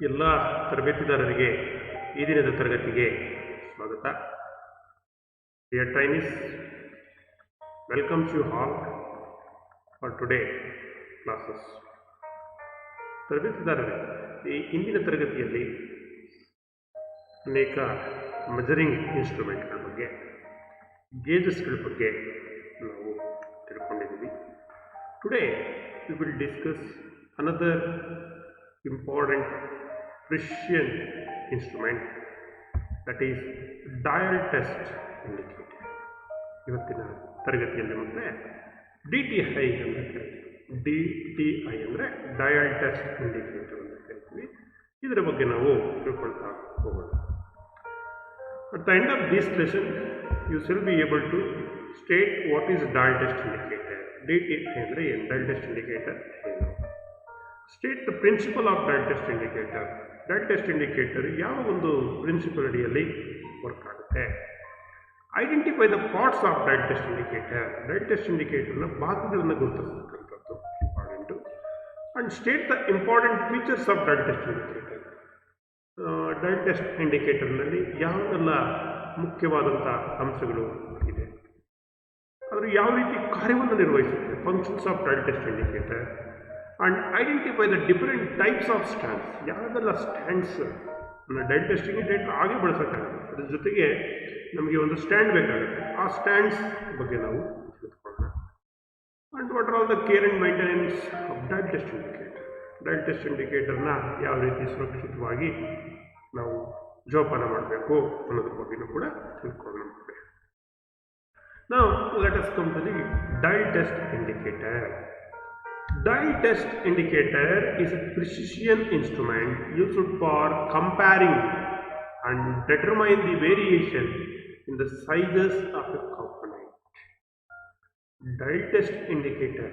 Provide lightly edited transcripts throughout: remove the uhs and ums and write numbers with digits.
ಎಲ್ಲ ತರಬೇತಿದಾರರಿಗೆ ಈ ದಿನದ ತರಗತಿಗೆ ಸ್ವಾಗತ. Dear trainees, welcomes you all for today classes. ತರಬೇತಿದಾರರೇ, ಈ ಇಂದಿನ ತರಗತಿಯಲ್ಲಿ ಅನೇಕ ಮೆಜರಿಂಗ್ ಇನ್ಸ್ಟ್ರೂಮೆಂಟ್ಗಳ ಬಗ್ಗೆ, ಗೇಜಸ್ಗಳ ಬಗ್ಗೆ ನಾವು ತಿಳ್ಕೊಂಡಿದ್ದೀವಿ. Today we will discuss another important precision instrument, that is dial test indicator. ಇವತ್ತಿನ ತರಗತಿಯಲ್ಲಿ ಮತ್ತೆ DTI ಅಂತ ಕರಿತೀವಿ. DTI ಅಂದರೆ ಡಯಲ್ ಟೆಸ್ಟ್ ಇಂಡಿಕೇಟರ್ ಅಂತ ಕರಿತೀವಿ. ಇದರ ಬಗ್ಗೆ ನಾವು ತಿಳ್ಕೊಳ್ತಾ ಹೋಗೋಣ. At the end of this lesson, you shall be able to state what is dial test indicator. DTI ಅಂದರೆ ಏನು, ಡಯಲ್ ಟೆಸ್ಟ್ ಇಂಡಿಕೇಟರ್ ಏನು, state the principle of dial test indicator. Dial test indicator ಯಾವ ಒಂದು principle ಅಡಿಯಲ್ಲಿ work ಆಗುತ್ತೆ, identify the parts of dial test indicator. Dial test ಇಂಡಿಕೇಟರ್ನ ಭಾಗಗಳನ್ನು ಗುರುತಿಸತಕ್ಕಂಥದ್ದು important. And state the important features of dial test indicator. Dial test ಇಂಡಿಕೇಟರ್ನಲ್ಲಿ ಯಾವೆಲ್ಲ ಮುಖ್ಯವಾದಂಥ ಅಂಶಗಳು ಇದೆ, ಅದರ ಯಾವ ರೀತಿ ಕಾರ್ಯವನ್ನು ನಿರ್ವಹಿಸುತ್ತೆ, functions of dial test indicator. And identify the different types of stands. ಯಾವುದೆಲ್ಲ ಸ್ಟ್ಯಾಂಡ್ಸ್ ಡಯಲ್ ಟೆಸ್ಟ್ ಇಂಡಿಕೇಟರ್ ಹಾಗೆ ಬಳಸೋಕ್ಕಾಗುತ್ತೆ, ಅದ್ರ ಜೊತೆಗೆ ನಮಗೆ ಒಂದು ಸ್ಟ್ಯಾಂಡ್ ಬೇಕಾಗುತ್ತೆ, ಆ ಸ್ಟ್ಯಾಂಡ್ಸ್ ಬಗ್ಗೆ ನಾವು ತಿಳ್ಕೊಳ್ಳೋಣ. And what are all the care and maintenance of dial test indicator. Dial test ಇಂಡಿಕೇಟರ್ನ ಯಾವ ರೀತಿ ಸುರಕ್ಷಿತವಾಗಿ ನಾವು ಜೋಪಾನ ಮಾಡಬೇಕು ಅನ್ನೋದ್ರ ಬಗ್ಗೆಯೂ ಕೂಡ ತಿಳ್ಕೊಳ್ಳೋಣ. Now let us come to the dial test indicator. Dial test indicator is a precision instrument used for comparing and determine the variation in the sizes of a component. Dial test indicator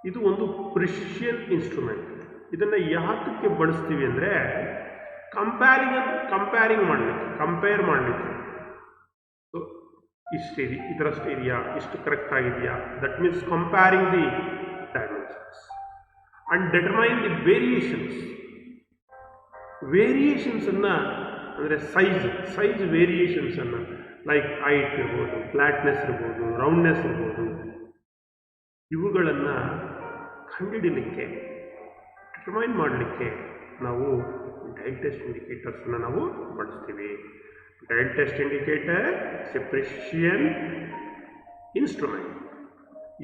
ಇದು ಒಂದು precision instrument. ಇದನ್ನು ಯಾತಕ್ಕೆ ಬಳಸ್ತೀವಿ ಅಂದರೆ compare ಮಾಡಲಿಕ್ಕೆ. So ಇಷ್ಟಿದೆ, ಇದರಷ್ಟು ಇದೆಯಾ, ಇಷ್ಟು correct ಆಗಿದೆಯಾ, that means comparing the dimensions. And determine the ವೇರಿಯೇಷನ್ಸನ್ನು ಅಂದರೆ ಸೈಜ್ ವೇರಿಯೇಷನ್ಸನ್ನು, ಲೈಕ್ ಹೈಟ್ ಇರ್ಬೋದು, ಫ್ಲಾಟ್ನೆಸ್ ಇರ್ಬೋದು, ರೌಂಡ್ನೆಸ್ ಇರ್ಬೋದು, ಇವುಗಳನ್ನು ಕಂಡುಹಿಡಲಿಕ್ಕೆ, ಡಿಟರ್ಮೈನ್ ಮಾಡಲಿಕ್ಕೆ ನಾವು ಡಯಲ್ ಟೆಸ್ಟ್ ಇಂಡಿಕೇಟರ್ಸನ್ನು ನಾವು ಬಳಸ್ತೀವಿ. Dial test indicator is a precision instrument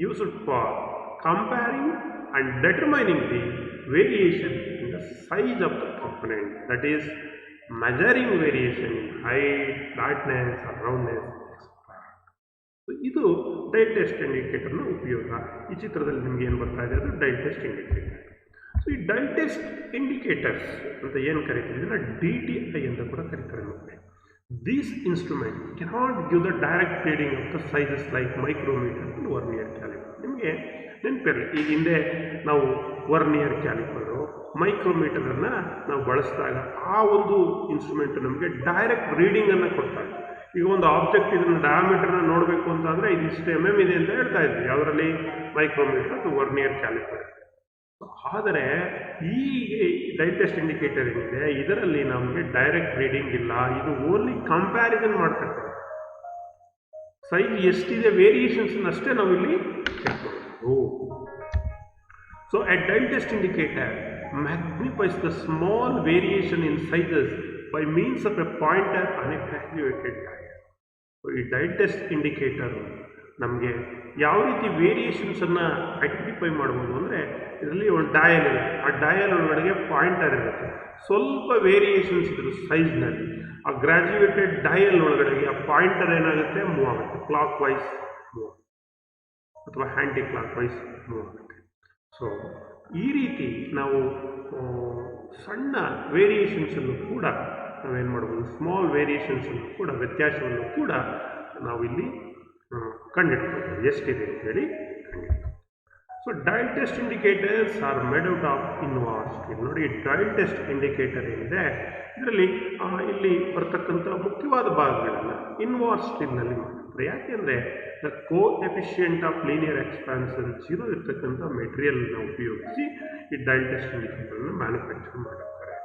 used for comparing and determining the variation in the size of the component, that is measuring variation in height, flatness or roundness, etc. So ಇದು dial test ಇಂಡಿಕೇಟರ್ನ ಉಪಯೋಗ. ಈ ಚಿತ್ರದಲ್ಲಿ ನಿಮಗೆ ಏನು ಬರ್ತಾ ಇದೆ, ಅದು dial test indicator. So ಈ ಡಯಲ್ ಟೆಸ್ಟ್ ಇಂಡಿಕೇಟರ್ಸ್ ಅಂತ ಏನು ಕರಿತೀವಿ, ಇದನ್ನು DTI ಅಂತ ಕೂಡ ಕರೀತಾರೆ. ಮತ್ತೆ This instrument cannot give the direct reading of the sizes like micrometer and vernier caliper. ನಿಮಗೆ ನೆನಪಿರಲಿ, ಈಗ ಹಿಂದೆ ನಾವು ವರ್ನಿಯರ್ ಕ್ಯಾಲಿಪರು, ಮೈಕ್ರೋಮೀಟರನ್ನು ನಾವು ಬಳಸಿದಾಗ ಆ ಒಂದು ಇನ್ಸ್ಟ್ರೂಮೆಂಟ್ ನಮಗೆ ಡೈರೆಕ್ಟ್ ರೀಡಿಂಗನ್ನು ಕೊಡ್ತಾ ಇತ್ತು. ಈಗ ಒಂದು ಆಬ್ಜೆಕ್ಟ್ ಇದನ್ನು ಡಯಾಮೀಟರ್ನ ನೋಡಬೇಕು ಅಂತಂದರೆ ಇದು ಇಷ್ಟು MM ಇದೆ ಅಂತ ಹೇಳ್ತಾ ಇದ್ವಿ, ಯಾವುದರಲ್ಲಿ ಮೈಕ್ರೋಮೀಟರ್ ಅಥವಾ ವರ್ನಿಯರ್ ಕ್ಯಾಲಿಪರ್. ಆದರೆ ಈ ಡಯಲ್ ಟೆಸ್ಟ್ ಇಂಡಿಕೇಟರ್ ಏನಿದೆ, ಇದರಲ್ಲಿ ನಮಗೆ ಡೈರೆಕ್ಟ್ ರೀಡಿಂಗ್ ಇಲ್ಲ, ಇದು ಓನ್ಲಿ ಕಂಪ್ಯಾರಿಸನ್ ಮಾಡ್ತಕ್ಕಂಥ ಸೈಜ್ ಎಷ್ಟಿದೆ ವೇರಿಯೇಷನ್ಸ್ ಅಷ್ಟೇ ನಾವು ಇಲ್ಲಿ ಚೆಕ್ ಮಾಡಬಹುದು. So a dial test indicator magnifies the small variation in sizes by means of a pointer on a graduated dial. ಈ ಡಯಲ್ ಟೆಸ್ಟ್ ಇಂಡಿಕೇಟರ್ ನಮಗೆ ಯಾವ ರೀತಿ ವೇರಿಯೇಷನ್ಸನ್ನು ಐಡೆಂಟಿಫೈ ಮಾಡ್ಬೋದು ಅಂದರೆ, ಇದರಲ್ಲಿ ಒಂದು ಡಯಲ್ ಇದೆ, ಆ ಡಯಲ್ ಒಳಗಡೆ ಪಾಯಿಂಟರ್ ಇರುತ್ತೆ, ಸ್ವಲ್ಪ ವೇರಿಯೇಷನ್ಸ್ ಇದ್ರು ಸೈಜ್ನಲ್ಲಿ, ಆ ಗ್ರಾಜ್ಯುಯೇಟೆಡ್ ಡಯಲ್ ಒಳಗಡೆ ಆ ಪಾಯಿಂಟರ್ ಏನಾಗುತ್ತೆ, ಮೂವ್ ಆಗುತ್ತೆ, ಕ್ಲಾಕ್ ವೈಸ್ ಮೂವ್ ಆಗುತ್ತೆ ಅಥವಾ ಹ್ಯಾಂಟಿ ಕ್ಲಾಕ್ ವೈಸ್ ಮೂವ್ ಆಗುತ್ತೆ. ಸೊ ಈ ರೀತಿ ನಾವು ಸಣ್ಣ ವೇರಿಯೇಷನ್ಸನ್ನು ಕೂಡ ನಾವೇನು ಮಾಡ್ಬೋದು, ಸ್ಮಾಲ್ ವೇರಿಯೇಷನ್ಸನ್ನು ಕೂಡ, ವ್ಯತ್ಯಾಸವನ್ನು ಕೂಡ ನಾವಿಲ್ಲಿ ಕಂಡಿಡ್ಬೋದು, ಎಷ್ಟಿದೆ ಅಂತೇಳಿ ಕಂಡಿಡ್ಬೋದು. So dial test indicators are made out of invar steel. ನೋಡಿ, ಡಯಲ್ ಟೆಸ್ಟ್ ಇಂಡಿಕೇಟರ್ ಏನಿದೆ ಇದರಲ್ಲಿ ಇಲ್ಲಿ ಬರ್ತಕ್ಕಂಥ ಮುಖ್ಯವಾದ ಭಾಗಗಳನ್ನು ಇನ್ವಾರ್ ಸ್ಟೀಲ್ನಲ್ಲಿ ಮಾಡ್ತಾರೆ. ಯಾಕೆಂದರೆ ಕೋಎಫಿಷಿಯಂಟ್ ಆಫ್ ಲೀನಿಯರ್ ಎಕ್ಸ್ಪಾನ್ಷನ್ 0 ಇರ್ತಕ್ಕಂಥ ಮೆಟೀರಿಯಲ್ನ ಉಪಯೋಗಿಸಿ ಈ ಡಯಲ್ ಟೆಸ್ಟ್ ಇಂಡಿಕೇಟರ್ನ ಮ್ಯಾನುಫ್ಯಾಕ್ಚರ್ ಮಾಡಿರ್ತಾರೆ.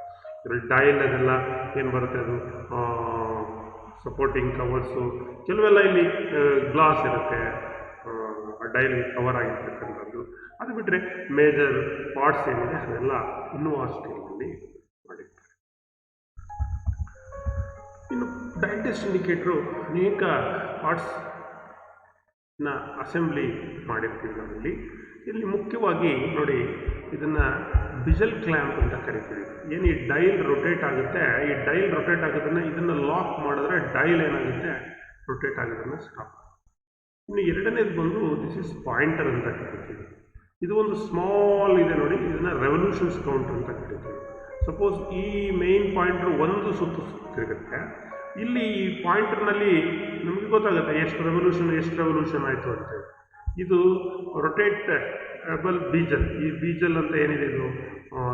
ಇದರಲ್ಲಿ ಡಯಲ್ ಅದೆಲ್ಲ ಏನು ಬರುತ್ತೆ, ಅದು ಸಪೋರ್ಟಿಂಗ್ ಕವರ್ಸು ಕೆಲವೆಲ್ಲ ಇಲ್ಲಿ ಗ್ಲಾಸ್ ಇರುತ್ತೆ, ಡೈಲ್ ಕವರ್ ಆಗಿರ್ತಕ್ಕಂಥದ್ದು. ಅದು ಬಿಟ್ಟರೆ ಮೇಜರ್ ಪಾರ್ಟ್ಸ್ ಏನಿದೆ ಅದೆಲ್ಲ ಇನ್ನೂ ಆ ಸ್ಟೈಲ್ನಲ್ಲಿ ಮಾಡಿರ್ತಾರೆ. ಇನ್ನು ಡಯಲ್ ಟೆಸ್ಟ್ ಇಂಡಿಕೇಟ್ರು ಅನೇಕ ಪಾರ್ಟ್ಸ್ನ ಅಸೆಂಬ್ಲಿ ಮಾಡಿರ್ತೀವಿ ನಾವಿಲ್ಲಿ. ಇಲ್ಲಿ ಮುಖ್ಯವಾಗಿ ನೋಡಿ, ಇದನ್ನು ಬಿಜಲ್ ಕ್ಲ್ಯಾಂಪ್ ಅಂತ ಕರಿತೀವಿ. ಏನು ಈ ಡೈಲ್ ರೊಟೇಟ್ ಆಗುತ್ತೆ, ಈ ಡೈಲ್ ರೊಟೇಟ್ ಆಗೋದನ್ನು ಇದನ್ನು ಲಾಕ್ ಮಾಡಿದ್ರೆ ಡೈಲ್ ಏನಾಗುತ್ತೆ, ರೊಟೇಟ್ ಆಗೋದನ್ನು ಸ್ಟಾಪ್. ಇನ್ನು ಎರಡನೇದು ಬಂದು ದಿಸ್ ಇಸ್ ಪಾಯಿಂಟರ್ ಅಂತ ಕರಿತೀವಿ. ಇದು ಒಂದು ಸ್ಮಾಲ್ ಇದೆ ನೋಡಿ, ಇದನ್ನು ರೆವಲ್ಯೂಷನ್ಸ್ ಕೌಂಟರ್ ಅಂತ ಕರಿತೀವಿ. ಸಪೋಸ್ ಈ ಮೇನ್ ಪಾಯಿಂಟರ್ ಒಂದು ಸುತ್ತು ತಿರುಗುತ್ತೆ, ಇಲ್ಲಿ ಈ ಪಾಯಿಂಟರ್ನಲ್ಲಿ ನಮಗೆ ಗೊತ್ತಾಗುತ್ತೆ ಎಷ್ಟು ರೆವಲ್ಯೂಷನ್ ಆಯಿತು ಅಂತೇಳಿ. ಇದು ರೊಟೇಟಬಲ್ ಬೀಜಲ್, ಈ ಬೀಜಲ್ ಅಂತ ಏನಿದೆ, ಇದು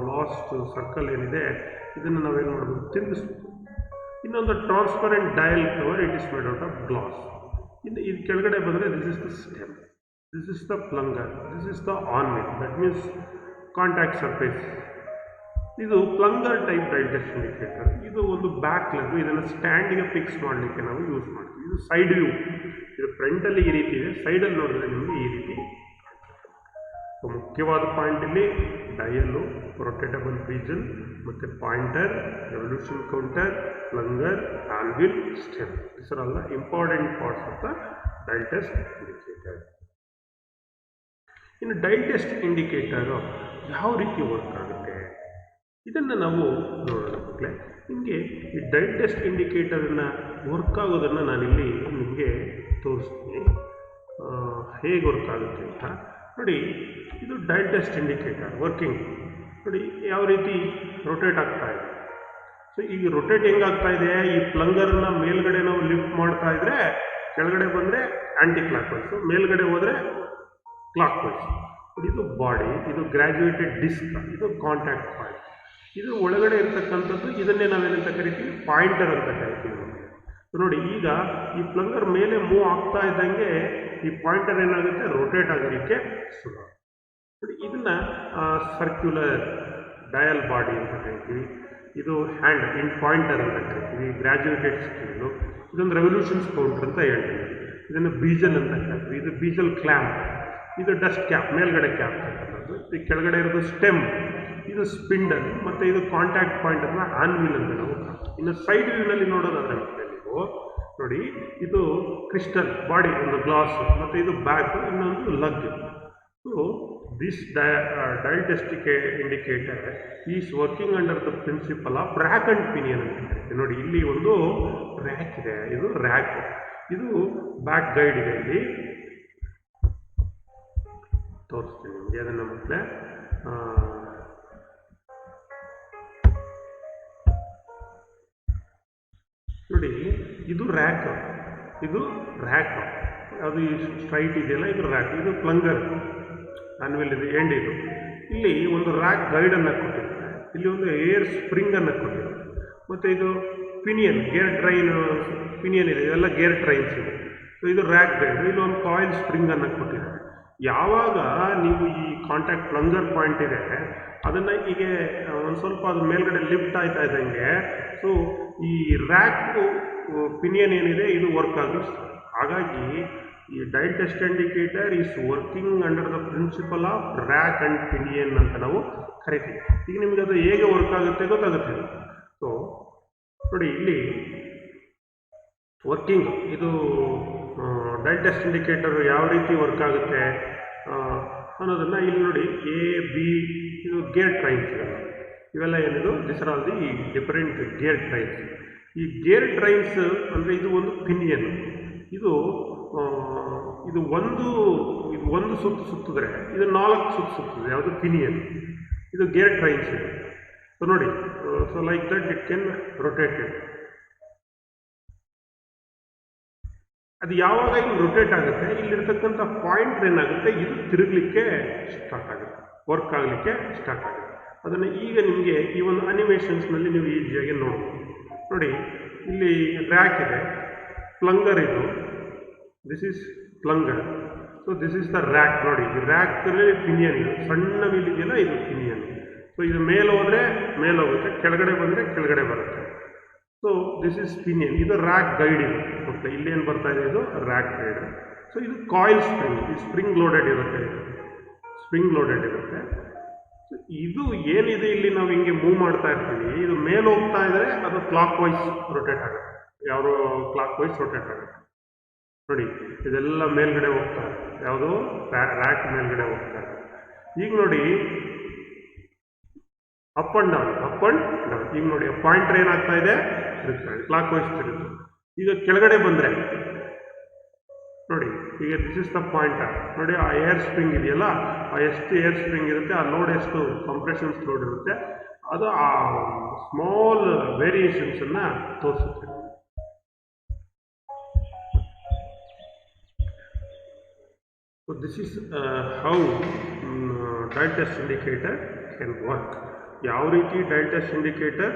ಲಾಸ್ಟ್ ಸರ್ಕಲ್ ಏನಿದೆ, ಇದನ್ನು ನಾವೇನು ಮಾಡ್ಬೋದು, ತಿರುಗಿಸ್ಬೋದು. ಇನ್ನೊಂದು transparent dial cover, it is made out of glass. ಇನ್ನು ಇದು ಕೆಳಗಡೆ ಬಂದರೆ this is the stem, this is the plunger, this is the anvil, that means contact surface. ಇದು plunger type dial test indicator. ಇದು ಒಂದು back leg, ಇದನ್ನು ಸ್ಟ್ಯಾಂಡಿಗೆ fix ಮಾಡಲಿಕ್ಕೆ ನಾವು ಯೂಸ್ ಮಾಡ್ತೀವಿ. ಇದು ಸೈಡ್ ವ್ಯೂ, ಇದು ಫ್ರಂಟಲ್ಲಿ ಈ ರೀತಿ ಇದೆ, ಸೈಡಲ್ಲಿ ನೋಡಿದ್ರೆ ನಿಮಗೆ ಈ ರೀತಿ. ಸೊ ಮುಖ್ಯವಾದ ಪಾಯಿಂಟ್ ಇಲ್ಲಿ ಡಯಲ್ಲು, ರೊಟೇಟಬಲ್ ಬೀಜಲ್ ಮತ್ತು pointer, revolution counter, plunger, anvil, stem. This are all the important parts of the dial test indicator. ಇನ್ನು ಡಯಲ್ ಟೆಸ್ಟ್ ಇಂಡಿಕೇಟರು ಯಾವ ರೀತಿ ವರ್ಕ್ ಆಗುತ್ತೆ ಇದನ್ನು ನಾವು ನೋಡೋಣ ಮಕ್ಕಳೇ. ನಿಮಗೆ ಈ ಡಯಲ್ ಟೆಸ್ಟ್ ಇಂಡಿಕೇಟರನ್ನು ವರ್ಕ್ ಆಗೋದನ್ನು ನಾನಿಲ್ಲಿ ನಿಮಗೆ ತೋರಿಸ್ತೀನಿ, ಹೇಗೆ ವರ್ಕ್ ಆಗುತ್ತೆ ಅಂತ. ನೋಡಿ, ಇದು ಡಯಲ್ ಟೆಸ್ಟ್ ಇಂಡಿಕೇಟರ್ ವರ್ಕಿಂಗ್. ನೋಡಿ ಯಾವ ರೀತಿ ರೊಟೇಟ್ ಆಗ್ತಾ ಇದೆ. ಸೊ ಈಗ ರೊಟೇಟ್ ಹೆಂಗಾಗ್ತಾ ಇದೆ, ಈ ಪ್ಲಂಗರನ್ನು ಮೇಲ್ಗಡೆ ನಾವು ಲಿಫ್ಟ್ ಮಾಡ್ತಾ ಇದ್ರೆ ಕೆಳಗಡೆ ಬಂದರೆ ಆ್ಯಂಟಿ ಕ್ಲಾಕ್ ವೈಸು, ಮೇಲ್ಗಡೆ ಹೋದರೆ ಕ್ಲಾಕ್ ವೈಸ್. ಇದು ಬಾಡಿ, ಇದು ಗ್ರ್ಯಾಜುಯೇಟೆಡ್ ಡಿಸ್ಕ್, ಇದು ಕಾಂಟ್ಯಾಕ್ಟ್ ಪಾಯಿಂಟ್. ಇದು ಒಳಗಡೆ ಇರ್ತಕ್ಕಂಥದ್ದು ಇದನ್ನೇ ನಾವೇನಂತ ಕರಿತೀವಿ, ಪಾಯಿಂಟರ್ ಅಂತ ಕರಿತೀವಿ. ನೋಡಿ ಈಗ ಈ ಪ್ಲಂಗರ್ ಮೇಲೆ ಮೂವ್ ಆಗ್ತಾ ಇದ್ದಂಗೆ ಈ ಪಾಯಿಂಟರ್ ಏನಾಗುತ್ತೆ, ರೊಟೇಟ್ ಆಗೋದಕ್ಕೆ ಶುರು. ನೋಡಿ ಇದನ್ನು ಸರ್ಕ್ಯುಲರ್ ಡಯಲ್ ಬಾಡಿ ಅಂತ ಕರಿತೀವಿ. ಇದು ಹ್ಯಾಂಡ್ ಇನ್ ಪಾಯಿಂಟರ್ ಅಂತ ಕರಿತೀವಿ, ಗ್ರ್ಯಾಜುಯೇಟೆಡ್ ಸ್ಕೇಲು. ಇದೊಂದು ರೆವಲ್ಯೂಷನ್ಸ್ ಕೌಂಟರ್ ಅಂತ ಹೇಳ್ತೀವಿ. ಇದನ್ನು ಬೀಜಲ್ ಅಂತ ಕರಿತೀವಿ. ಇದು ಬೀಜಲ್ ಕ್ಲ್ಯಾಂಪ್. ಇದು ಡಸ್ಟ್ ಕ್ಯಾಪ್, ಮೇಲ್ಗಡೆ ಕ್ಯಾಪ್ ಅಂತಕ್ಕಂಥದ್ದು. ಈ ಕೆಳಗಡೆ ಇರೋದು ಸ್ಟೆಮ್, ಇದು ಸ್ಪಿಂಡಲ್, ಮತ್ತು ಇದು ಕಾಂಟ್ಯಾಕ್ಟ್ ಪಾಯಿಂಟ್ ಅಂತ ಆನ್ವಿಲ್ ಅಂತ ನಾವು. ಇನ್ನು ಸೈಡ್ ವ್ಯೂನಲ್ಲಿ ನೋಡೋದಾದ್ರೆ ನೀವು ನೋಡಿ, ಇದು ಕ್ರಿಸ್ಟಲ್ ಬಾಡಿ, ಒಂದು ಗ್ಲಾಸ್, ಮತ್ತು ಇದು ಬ್ಯಾಕ್, ಇನ್ನೊಂದು lug. So this dial test indicator is working under the principle of rack and pinion ಅಂತ ಕರಿತೀವಿ. ನೋಡಿ ಇಲ್ಲಿ ಒಂದು ರ್ಯಾಕ್ ಇದೆ, ಇದು ರ್ಯಾಕ್, ಇದು ಬ್ಯಾಕ್ ಗೈಡ್ ಇದೆ. ಇಲ್ಲಿ ತೋರಿಸ್ತೀನಿ ನಿಮಗೆ ಅದನ್ನು ಮತ್ತೆ. ನೋಡಿ ಇದು ರ್ಯಾಕ್, ಇದು ರ್ಯಾಕ್, ಅದು ಸ್ಟ್ರೈಟ್ ಇದೆಯಲ್ಲ ಇದು ರ್ಯಾಕ್, ಇದು ಪ್ಲಂಗರ್, ಆನ್ವಿಲ್ ಇದೆ, ಎಂಡ್ ಇದು. ಇಲ್ಲಿ ಒಂದು ರ್ಯಾಕ್ ಗೈಡನ್ನು ಕೊಟ್ಟಿದ್ದಾರೆ, ಇಲ್ಲಿ ಒಂದು ಏರ್ ಸ್ಪ್ರಿಂಗನ್ನು ಕೊಟ್ಟಿದ್ದಾರೆ, ಮತ್ತು ಇದು ಪಿನಿಯನ್, ಗೇರ್ ಟ್ರೈನ್ ಪಿನಿಯನ್ ಇದೆ, ಇದೆಲ್ಲ ಗೇರ್ ಟ್ರೈನ್ಸ್ ಇದೆ. ಸೊ ಇದು ರ್ಯಾಕ್ ಗೈಡ್, ಇಲ್ಲಿ ಒಂದು ಕಾಯಿಲ್ ಸ್ಪ್ರಿಂಗನ್ನು ಕೊಟ್ಟಿದ್ದಾರೆ. ಯಾವಾಗ ನೀವು ಈ ಕಾಂಟ್ಯಾಕ್ಟ್ ಪ್ಲಂಗರ್ ಪಾಯಿಂಟ್ ಇದೆ ಅದನ್ನು ಹೀಗೆ ಒಂದು ಸ್ವಲ್ಪ ಅದು ಮೇಲ್ಗಡೆ ಲಿಫ್ಟ್ ಆಯ್ತಾ ಇದ್ದಂಗೆ, ಸೊ ಈ ರ್ಯಾಕ್ ಪಿನಿಯನ್ ಏನಿದೆ ಇದು ವರ್ಕ್ ಆಗುತ್ತೆ. ಹಾಗಾಗಿ ಈ dial test indicator is working under the principle of rack and pinion ಅಂತ ನಾವು ಕರಿತೀವಿ. ಈಗ ನಿಮಗೆ ಅದು ಹೇಗೆ ವರ್ಕ್ ಆಗುತ್ತೆ ಗೊತ್ತಾಗುತ್ತೆ. ಸೊ ನೋಡಿ ಇಲ್ಲಿ ವರ್ಕಿಂಗ್, ಇದು ಡಯಲ್ ಟೆಸ್ಟ್ ಇಂಡಿಕೇಟರ್ ಯಾವ ರೀತಿ ವರ್ಕ್ ಆಗುತ್ತೆ ಅನ್ನೋದನ್ನು ಇಲ್ಲಿ ನೋಡಿ. ಎ ಬಿ ಇದು ಗೇರ್ ಟ್ರೈನ್ಸ್ ಇವೆಲ್ಲ ಏನಿದು, this are all the different gear trains. ಈ ಗೇರ್ ಟ್ರೈನ್ಸ್ ಅಂದರೆ ಇದು ಒಂದು ಪಿನಿಯನ್, ಇದು ಒಂದು ಸುತ್ತು ಸುತ್ತಿದ್ರೆ ಇದು 4 ಸುತ್ತು ಸುತ್ತದೆ, ಯಾವುದು ಪಿನಿಯನ್, ಇದು ಗೇರ್ ಟ್ರೈನ್ಸ್ ಇದೆ. ಸೊ ನೋಡಿ, so like that it can rotated. ಅದು ಯಾವಾಗ ಇಲ್ಲಿ ರೊಟೇಟ್ ಆಗುತ್ತೆ, ಇಲ್ಲಿರ್ತಕ್ಕಂಥ ಪಾಯಿಂಟ್ ಏನಾಗುತ್ತೆ, ಇದು ತಿರುಗಲಿಕ್ಕೆ ಸ್ಟಾರ್ಟ್ ಆಗುತ್ತೆ, ವರ್ಕ್ ಆಗಲಿಕ್ಕೆ ಸ್ಟಾರ್ಟ್ ಆಗುತ್ತೆ. ಅದನ್ನು ಈಗ ನಿಮಗೆ ಈ ಒಂದು ಅನಿಮೇಷನ್ಸ್ನಲ್ಲಿ ನೀವು ಈಸಿಯಾಗಿ ನೋಡ್ಬೋದು. ನೋಡಿ ಇಲ್ಲಿ ರ್ಯಾಕ್ ಇದೆ, ಪ್ಲಂಗರ್ ಇದು, this is plunger. So this is the rack. ನೋಡಿ ಈ ರ್ಯಾಕಲ್ಲಿ ಪಿನಿಯನ್ ಇದೆ, ಸಣ್ಣ ವೀಲ್ ಇದೆಯಲ್ಲ ಇದು ಪಿನಿಯನ್. ಸೊ ಇದು ಮೇಲೆ ಹೋದರೆ ಮೇಲೆ ಹೋಗುತ್ತೆ, ಕೆಳಗಡೆ ಬಂದರೆ ಕೆಳಗಡೆ ಬರುತ್ತೆ. So this is pinion. ಇದು ರ್ಯಾಕ್ ಗೈಡ್ ಇದು. ಓಕೆ, ಇಲ್ಲೇನು ಬರ್ತಾ ಇದೆ, ಇದು ರ್ಯಾಕ್ ಗೈಡ್. ಸೊ ಇದು ಕಾಯಿಲ್ ಸ್ಪ್ರಿಂಗ್, ಈ ಸ್ಪ್ರಿಂಗ್ ಲೋಡೆಡ್ ಇರುತ್ತೆ, ಸ್ಪ್ರಿಂಗ್ ಲೋಡೆಡ್ ಇರುತ್ತೆ. ಸೊ ಇದು ಏನಿದೆ ಇಲ್ಲಿ ನಾವು ಹಿಂಗೆ ಮೂವ್ ಮಾಡ್ತಾ ಇರ್ತೀವಿ, ಇದು ಮೇಲೆ ಹೋಗ್ತಾ ಇದ್ರೆ ಅದು ಕ್ಲಾಕ್ ವೈಸ್ ರೊಟೇಟ್ ಆಗುತ್ತೆ, ಯಾವುದು ಕ್ಲಾಕ್ ವೈಸ್ ರೊಟೇಟ್ ಆಗುತ್ತೆ. ನೋಡಿ ಇದೆಲ್ಲ ಮೇಲ್ಗಡೆ ಹೋಗ್ತಾ ಇದೆ, ಯಾವುದು ರ್ಯಾಕ್ ಮೇಲ್ಗಡೆ ಹೋಗ್ತಾ ಇದೆ. ಈಗ ನೋಡಿ up and down, up and down. ಈಗ ನೋಡಿ ಪಾಯಿಂಟರ್ ಏನಾಗ್ತಾ ಇದೆ, ತಿರುಗ್ತಾ ಇದೆ, ಕ್ಲಾಕ್ ವೈಸ್ ತಿರುಗುತ್ತೆ. ಈಗ ಕೆಳಗಡೆ ಬಂದರೆ ನೋಡಿ, ಈಗ ದಿಸ್ ಇಸ್ ದ ಪಾಯಿಂಟರ್. ನೋಡಿ ಆ ಏರ್ ಸ್ಪ್ರಿಂಗ್ ಇದೆಯಲ್ಲ, ಆ ಎಷ್ಟು ಏರ್ ಸ್ಪ್ರಿಂಗ್ ಇರುತ್ತೆ, ಆ ಲೋಡ್ ಎಷ್ಟು ಕಂಪ್ರೆಷನ್ಸ್ ಲೋಡ್ ಇರುತ್ತೆ, ಅದು ಆ ಸ್ಮಾಲ್ ವೇರಿಯೇಷನ್ಸನ್ನು ತೋರಿಸುತ್ತೆ. So this is how dial test indicator can work. ಯಾವ ರೀತಿ ಡೈಲ್ ಟೆಸ್ಟ್ ಇಂಡಿಕೇಟರ್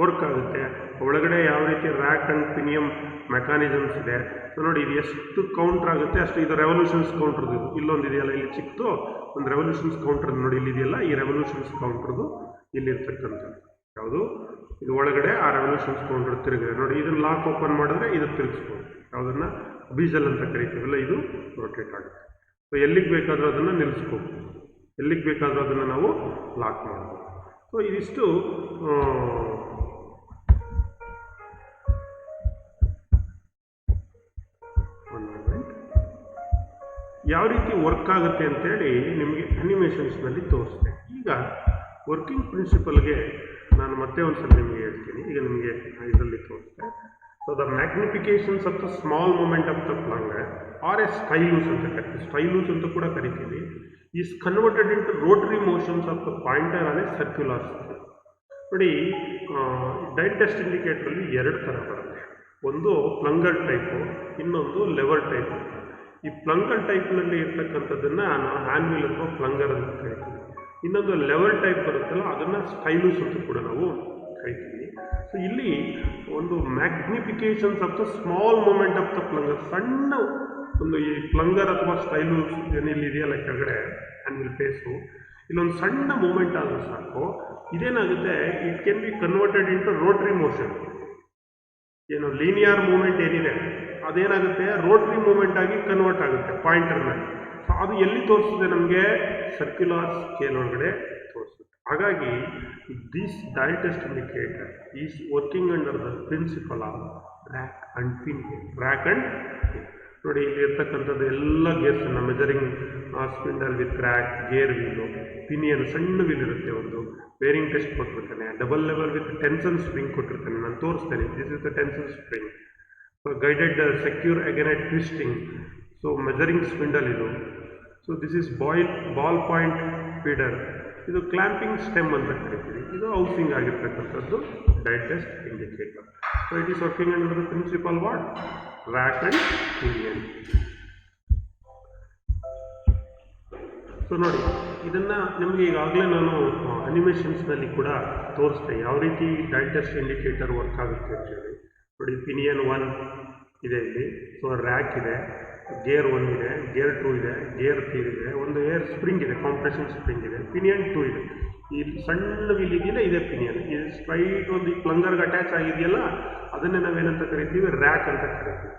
ವರ್ಕ್ ಆಗುತ್ತೆ, ಒಳಗಡೆ ಯಾವ ರೀತಿ ರ್ಯಾಕ್ ಆ್ಯಂಡ್ ಪಿನಿಯಮ್ ಮೆಕ್ಯಾನಿಸಮ್ಸ್ ಇದೆ. ಸೊ ನೋಡಿ ಇದು ಎಷ್ಟು ಕೌಂಟ್ರ್ ಆಗುತ್ತೆ ಅಷ್ಟು. ಇದು ರೆವಲ್ಯೂಷನ್ಸ್ ಕೌಂಟ್ರದು ಇಲ್ಲೊಂದು ಇದೆಯಲ್ಲ, ಇಲ್ಲಿ ಚಿಕ್ಕದು ಒಂದು ರೆವಲ್ಯೂಷನ್ಸ್ ಕೌಂಟ್ರ್ ನೋಡಿ, ಇಲ್ಲಿ ಇದೆಯಲ್ಲ ಈ ರೆವಲ್ಯೂಷನ್ಸ್ ಕೌಂಟ್ರದು ಇಲ್ಲಿರ್ತಕ್ಕಂಥದ್ದು ಯಾವುದು, ಇದು ಒಳಗಡೆ ಆ ರೆವಲ್ಯೂಷನ್ಸ್ ಕೌಂಟ್ರ್ ತಿರುಗಿದೆ. ನೋಡಿ ಇದನ್ನು ಲಾಕ್ ಓಪನ್ ಮಾಡಿದ್ರೆ ಇದು ತಿರುಗಿಸ್ಬೋದು, ಯಾವುದನ್ನು ಬೀಸಲ್ ಅಂತ ಕರಿತೀವಲ್ಲ, ಇದು ರೊಟೇಟ್ ಆಗುತ್ತೆ. ಸೊ ಎಲ್ಲಿಗೆ ಬೇಕಾದರೂ ಅದನ್ನು ನಿಲ್ಲಿಸ್ಬೋದು, ಎಲ್ಲಿಗೆ ಬೇಕಾದರೂ ಅದನ್ನು ನಾವು ಲಾಕ್ ಮಾಡ್ಬೋದು. ಸೊ ಇದಿಷ್ಟು ಯಾವ ರೀತಿ ವರ್ಕ್ ಆಗುತ್ತೆ ಅಂತೇಳಿ ನಿಮಗೆ ಅನಿಮೇಷನ್ಸ್ನಲ್ಲಿ ತೋರಿಸ್ತೆ. ಈಗ ವರ್ಕಿಂಗ್ ಪ್ರಿನ್ಸಿಪಲ್ಗೆ ನಾನು ಮತ್ತೆ ಒಂದು ಸಲ ನಿಮಗೆ ಹೇಳ್ತೀನಿ. ಈಗ ನಿಮಗೆ ಇದರಲ್ಲಿ ತೋರಿಸ್ತೆ. So the magnifications of the small movement of the plunger or a stylus ಅಂತ ಕರಿತೀವಿ, ಸ್ಟೈಲೂಸ್ ಅಂತ ಕೂಡ ಕರಿತೀವಿ, is converted into rotary motions of the pointer on a circular circle. ನೋಡಿ ಡೈಲ್ ಟೆಸ್ಟ್ ಇಂಡಿಕೇಟ್ರಲ್ಲಿ ಎರಡು ಥರ ಬರುತ್ತೆ, ಒಂದು ಪ್ಲಂಗರ್ ಟೈಪು, ಇನ್ನೊಂದು ಲೆವರ್ ಟೈಪ್ ಅಂತ. ಈ ಪ್ಲಂಗರ್ ಟೈಪ್ನಲ್ಲಿ ಇರ್ತಕ್ಕಂಥದ್ದನ್ನು ನಾವು ಹ್ಯಾಂಡ್ ವೀಲ್ ಅಥವಾ ಪ್ಲಂಗರ್ ಅಂತ ಕರಿತೀವಿ. ಇನ್ನೊಂದು ಲೆವರ್ ಟೈಪ್ ಬರುತ್ತಲ್ಲ ಅದನ್ನು ಸ್ಟೈಲೂಸ್ ಅಂತ ಕೂಡ ನಾವು ಕರಿತೀವಿ. ಸೊ ಇಲ್ಲಿ ಒಂದು magnifications of the small movement of the plunger, ಸಣ್ಣ ಒಂದು ಈ ಪ್ಲಂಗರ್ ಅಥವಾ ಸ್ಟೈಲೂಸ್ ಏನಿಲ್ಲಿ ಇದೆಯಲ್ಲ ಕೆಳಗಡೆ ಹ್ಯಾಂಡ್ ವೀಲ್ ಫೇಸು, ಇಲ್ಲೊಂದು ಸಣ್ಣ ಮೂಮೆಂಟ್ ಆದರೂ ಸಾಕು, ಇದೇನಾಗುತ್ತೆ, it can be converted into rotary motion. ಏನು ಲೀನಿಯರ್ ಮೂಮೆಂಟ್ ಏನಿದೆ ಅದೇನಾಗುತ್ತೆ ರೋಟ್ರಿ ಮೂಮೆಂಟ್ ಆಗಿ ಕನ್ವರ್ಟ್ ಆಗುತ್ತೆ ಪಾಯಿಂಟರ್ನಲ್ಲಿ. ಸೊ ಅದು ಎಲ್ಲಿ ತೋರಿಸ್ತದೆ ನಮಗೆ, ಸರ್ಕ್ಯುಲರ್ ಸ್ಕೇಲ್ ಒಳಗಡೆ ತೋರಿಸುತ್ತೆ. ಹಾಗಾಗಿ this dial test indicator is working under the principle of rack and pinion. Rack and ನೋಡಿ ಇಲ್ಲಿ ಇರ್ತಕ್ಕಂಥದ್ದು ಎಲ್ಲ ಗೇರ್ಸನ್ನು measuring spindle with rack, gear wheel, pinion ಸಣ್ಣ ವೀಲ್ ಇರುತ್ತೆ, ಒಂದು ಬೇರಿಂಗ್ ಟೆಸ್ಟ್ ಕೊಟ್ಟಿರ್ತಾನೆ, double level with tension spring ಕೊಟ್ಟಿರ್ತಾನೆ, ನಾನು ತೋರಿಸ್ತೇನೆ. This is the tension spring. So guided secure again at twisting. So measuring spindle ಇದು. So this is ball point feeder. ಇದು clamping stem ಅಂತ ಕರಿತೀವಿ. ಇದು ಹೌಸಿಂಗ್ ಆಗಿರ್ತಕ್ಕಂಥದ್ದು dial test indicator. So it is working under the principle what, rack and pinion. So ನೋಡಿ ಇದನ್ನು ನಿಮಗೆ ಈಗಾಗಲೇ ನಾನು ಅನಿಮೇಷನ್ಸ್ನಲ್ಲಿ ಕೂಡ ತೋರಿಸ್ತೆ ಯಾವ ರೀತಿ ಡೈಲ್ ಟೆಸ್ಟ್ ಇಂಡಿಕೇಟರ್ ವರ್ಕ್ ಆಗುತ್ತೆ ಅಂತೇಳಿ. ನೋಡಿ ಪಿನಿಯನ್ 1 ಇದೆ ಇಲ್ಲಿ, ಸೊ ರ್ಯಾಕ್ ಇದೆ, ಗೇರ್ 1 ಇದೆ, ಗೇರ್ 2 ಇದೆ, ಗೇರ್ 3 ಇದೆ, ಒಂದು ಏರ್ ಸ್ಪ್ರಿಂಗ್ ಇದೆ, ಕಾಂಪ್ರೆಷನ್ ಸ್ಪ್ರಿಂಗ್ ಇದೆ, ಪಿನಿಯನ್ 2 ಇದೆ. ಈ ಸಣ್ಣ ವೀಲ್ ಇದೆಯಲ್ಲ ಇದೇ ಪಿನಿಯನ್. ಇದು ಸ್ಟ್ರೈಟ್ ಒಂದು ಈ ಪ್ಲಂಗರ್ಗೆ ಅಟ್ಯಾಚ್ ಆಗಿದೆಯಲ್ಲ ಅದನ್ನೇ ನಾವೇನಂತ ಕರಿತೀವಿ, ರ್ಯಾಕ್ ಅಂತ ಕರಿತೀವಿ.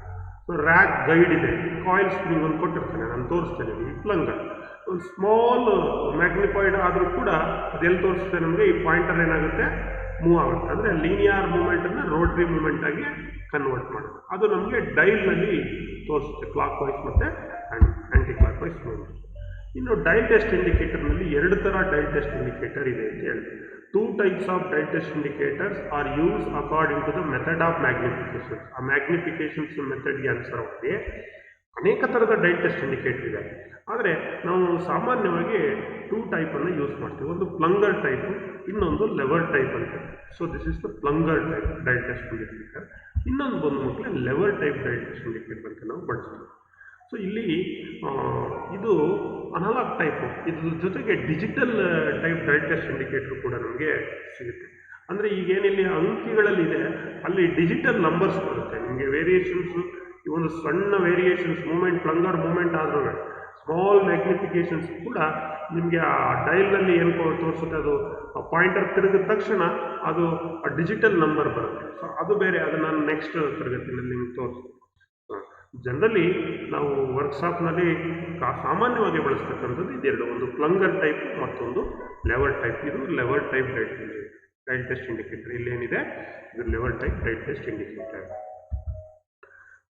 ಸೊ ರ್ಯಾಕ್ ಗೈಡ್ ಇದೆ, ಕಾಯಿಲ್ ಸ್ಪ್ರಿಂಗ್ ಒಂದು ಕೊಟ್ಟಿರ್ತಾನೆ, ನಾನು ತೋರಿಸ್ತೇನೆ. ಈ ಪ್ಲಂಗರ್ ಒಂದು ಸ್ಮಾಲ್ ಮ್ಯಾಗ್ನಿಫೈಡ್ ಆದರೂ ಕೂಡ ಅದೆಲ್ಲಿ ತೋರಿಸುತ್ತೆ ನಮಗೆ, ಈ ಪಾಯಿಂಟರ್ ಏನಾಗುತ್ತೆ ಮೂವ್ ಆಗುತ್ತೆ, ಅಂದರೆ ಲೀನಿಯರ್ ಮೂಮೆಂಟನ್ನು ರೋಟ್ರಿ ಮೂಮೆಂಟ್ ಆಗಿ ಕನ್ವರ್ಟ್ ಮಾಡುತ್ತೆ. ಅದು ನಮಗೆ ಡೈಲ್ನಲ್ಲಿ ತೋರಿಸುತ್ತೆ, ಕ್ಲಾಕ್ ವೈಸ್ ಮತ್ತು ಆ್ಯಂಟಿ ಕ್ಲಾಕ್ ವೈಸ್ ಮೂವ್ಮೆಂಟ್. ಇನ್ನು ಡೈಲ್ ಟೆಸ್ಟ್ ಇಂಡಿಕೇಟರ್ನಲ್ಲಿ ಎರಡು ಥರ ಡೈಲ್ ಟೆಸ್ಟ್ ಇಂಡಿಕೇಟರ್ ಇದೆ ಅಂತ ಹೇಳ್ತೀವಿ. 2 types of dial test indicators are used according to the method of magnification. ಆ ಮ್ಯಾಗ್ನಿಫಿಕೇಷನ್ಸ್ ಮೆಥಡ್ಗೆ ಅನುಸಾರವಾಗಿ ಅನೇಕ ಥರದ ಡೈಲ್ ಟೆಸ್ಟ್ ಇಂಡಿಕೇಟರ್ ಇದೆ. ಆದರೆ ನಾವು ಸಾಮಾನ್ಯವಾಗಿ 2 ಟೈಪನ್ನು ಯೂಸ್ ಮಾಡ್ತೀವಿ. ಒಂದು ಪ್ಲಂಗರ್ ಟೈಪು, ಇನ್ನೊಂದು ಲೆವರ್ ಟೈಪ್ ಅಂತ. So this is the plunger type dial test indicator. ಇನ್ನೊಂದು ಬಂದು ಮಕ್ಕಳೇ lever type dial test indicator ಅಂತ ನಾವು ಬಳಸ್ತೀವಿ. ಸೊ ಇಲ್ಲಿ ಇದು ಅನಲಾಗ್ ಟೈಪು, ಇದ್ರ ಜೊತೆಗೆ digital type dial test indicator ಕೂಡ ನಮಗೆ ಸಿಗುತ್ತೆ. ಅಂದರೆ ಈಗೇನಿಲ್ಲಿ ಅಂಕಿಗಳಲ್ಲಿದೆ ಅಲ್ಲಿ ಡಿಜಿಟಲ್ ನಂಬರ್ಸ್ ಬರುತ್ತೆ ನಿಮಗೆ, ವೇರಿಯೇಷನ್ಸು, ಈ ಒಂದು ಸಣ್ಣ ವೇರಿಯೇಷನ್ಸ್ ಮೂಮೆಂಟ್, ಪ್ಲಂಗರ್ ಮೂಮೆಂಟ್ ಆದ್ರೂ ಸ್ಮಾಲ್ ಮ್ಯಾಗ್ನಿಫಿಕೇಷನ್ಸ್ ಕೂಡ ನಿಮಗೆ ಆ ಡೈಲ್ನಲ್ಲಿ ಏನು ತೋರಿಸುತ್ತೆ, ಅದು ಪಾಯಿಂಟರ್ ತಿರುಗಿದ ತಕ್ಷಣ ಅದು ಡಿಜಿಟಲ್ ನಂಬರ್ ಬರುತ್ತೆ. ಸೊ ಅದು ಬೇರೆ, ಅದು ನಾನು ನೆಕ್ಸ್ಟ್ ತರಗತಿಯಲ್ಲಿ ನಿಮ್ಗೆ ತೋರಿಸ್ತೀನಿ. ಜನರಲಿ ನಾವು ವರ್ಕ್ಶಾಪ್ನಲ್ಲಿ ಸಾಮಾನ್ಯವಾಗಿ ಬಳಸ್ತಕ್ಕಂಥದ್ದು ಇದೆರಡು, ಒಂದು ಪ್ಲಂಗರ್ ಟೈಪ್ ಮತ್ತೊಂದು ಲೆವರ್ ಟೈಪ್. ಇದು lever type dial test indicator. ಇಲ್ಲೇನಿದೆ ಇದು lever type dial test indicator.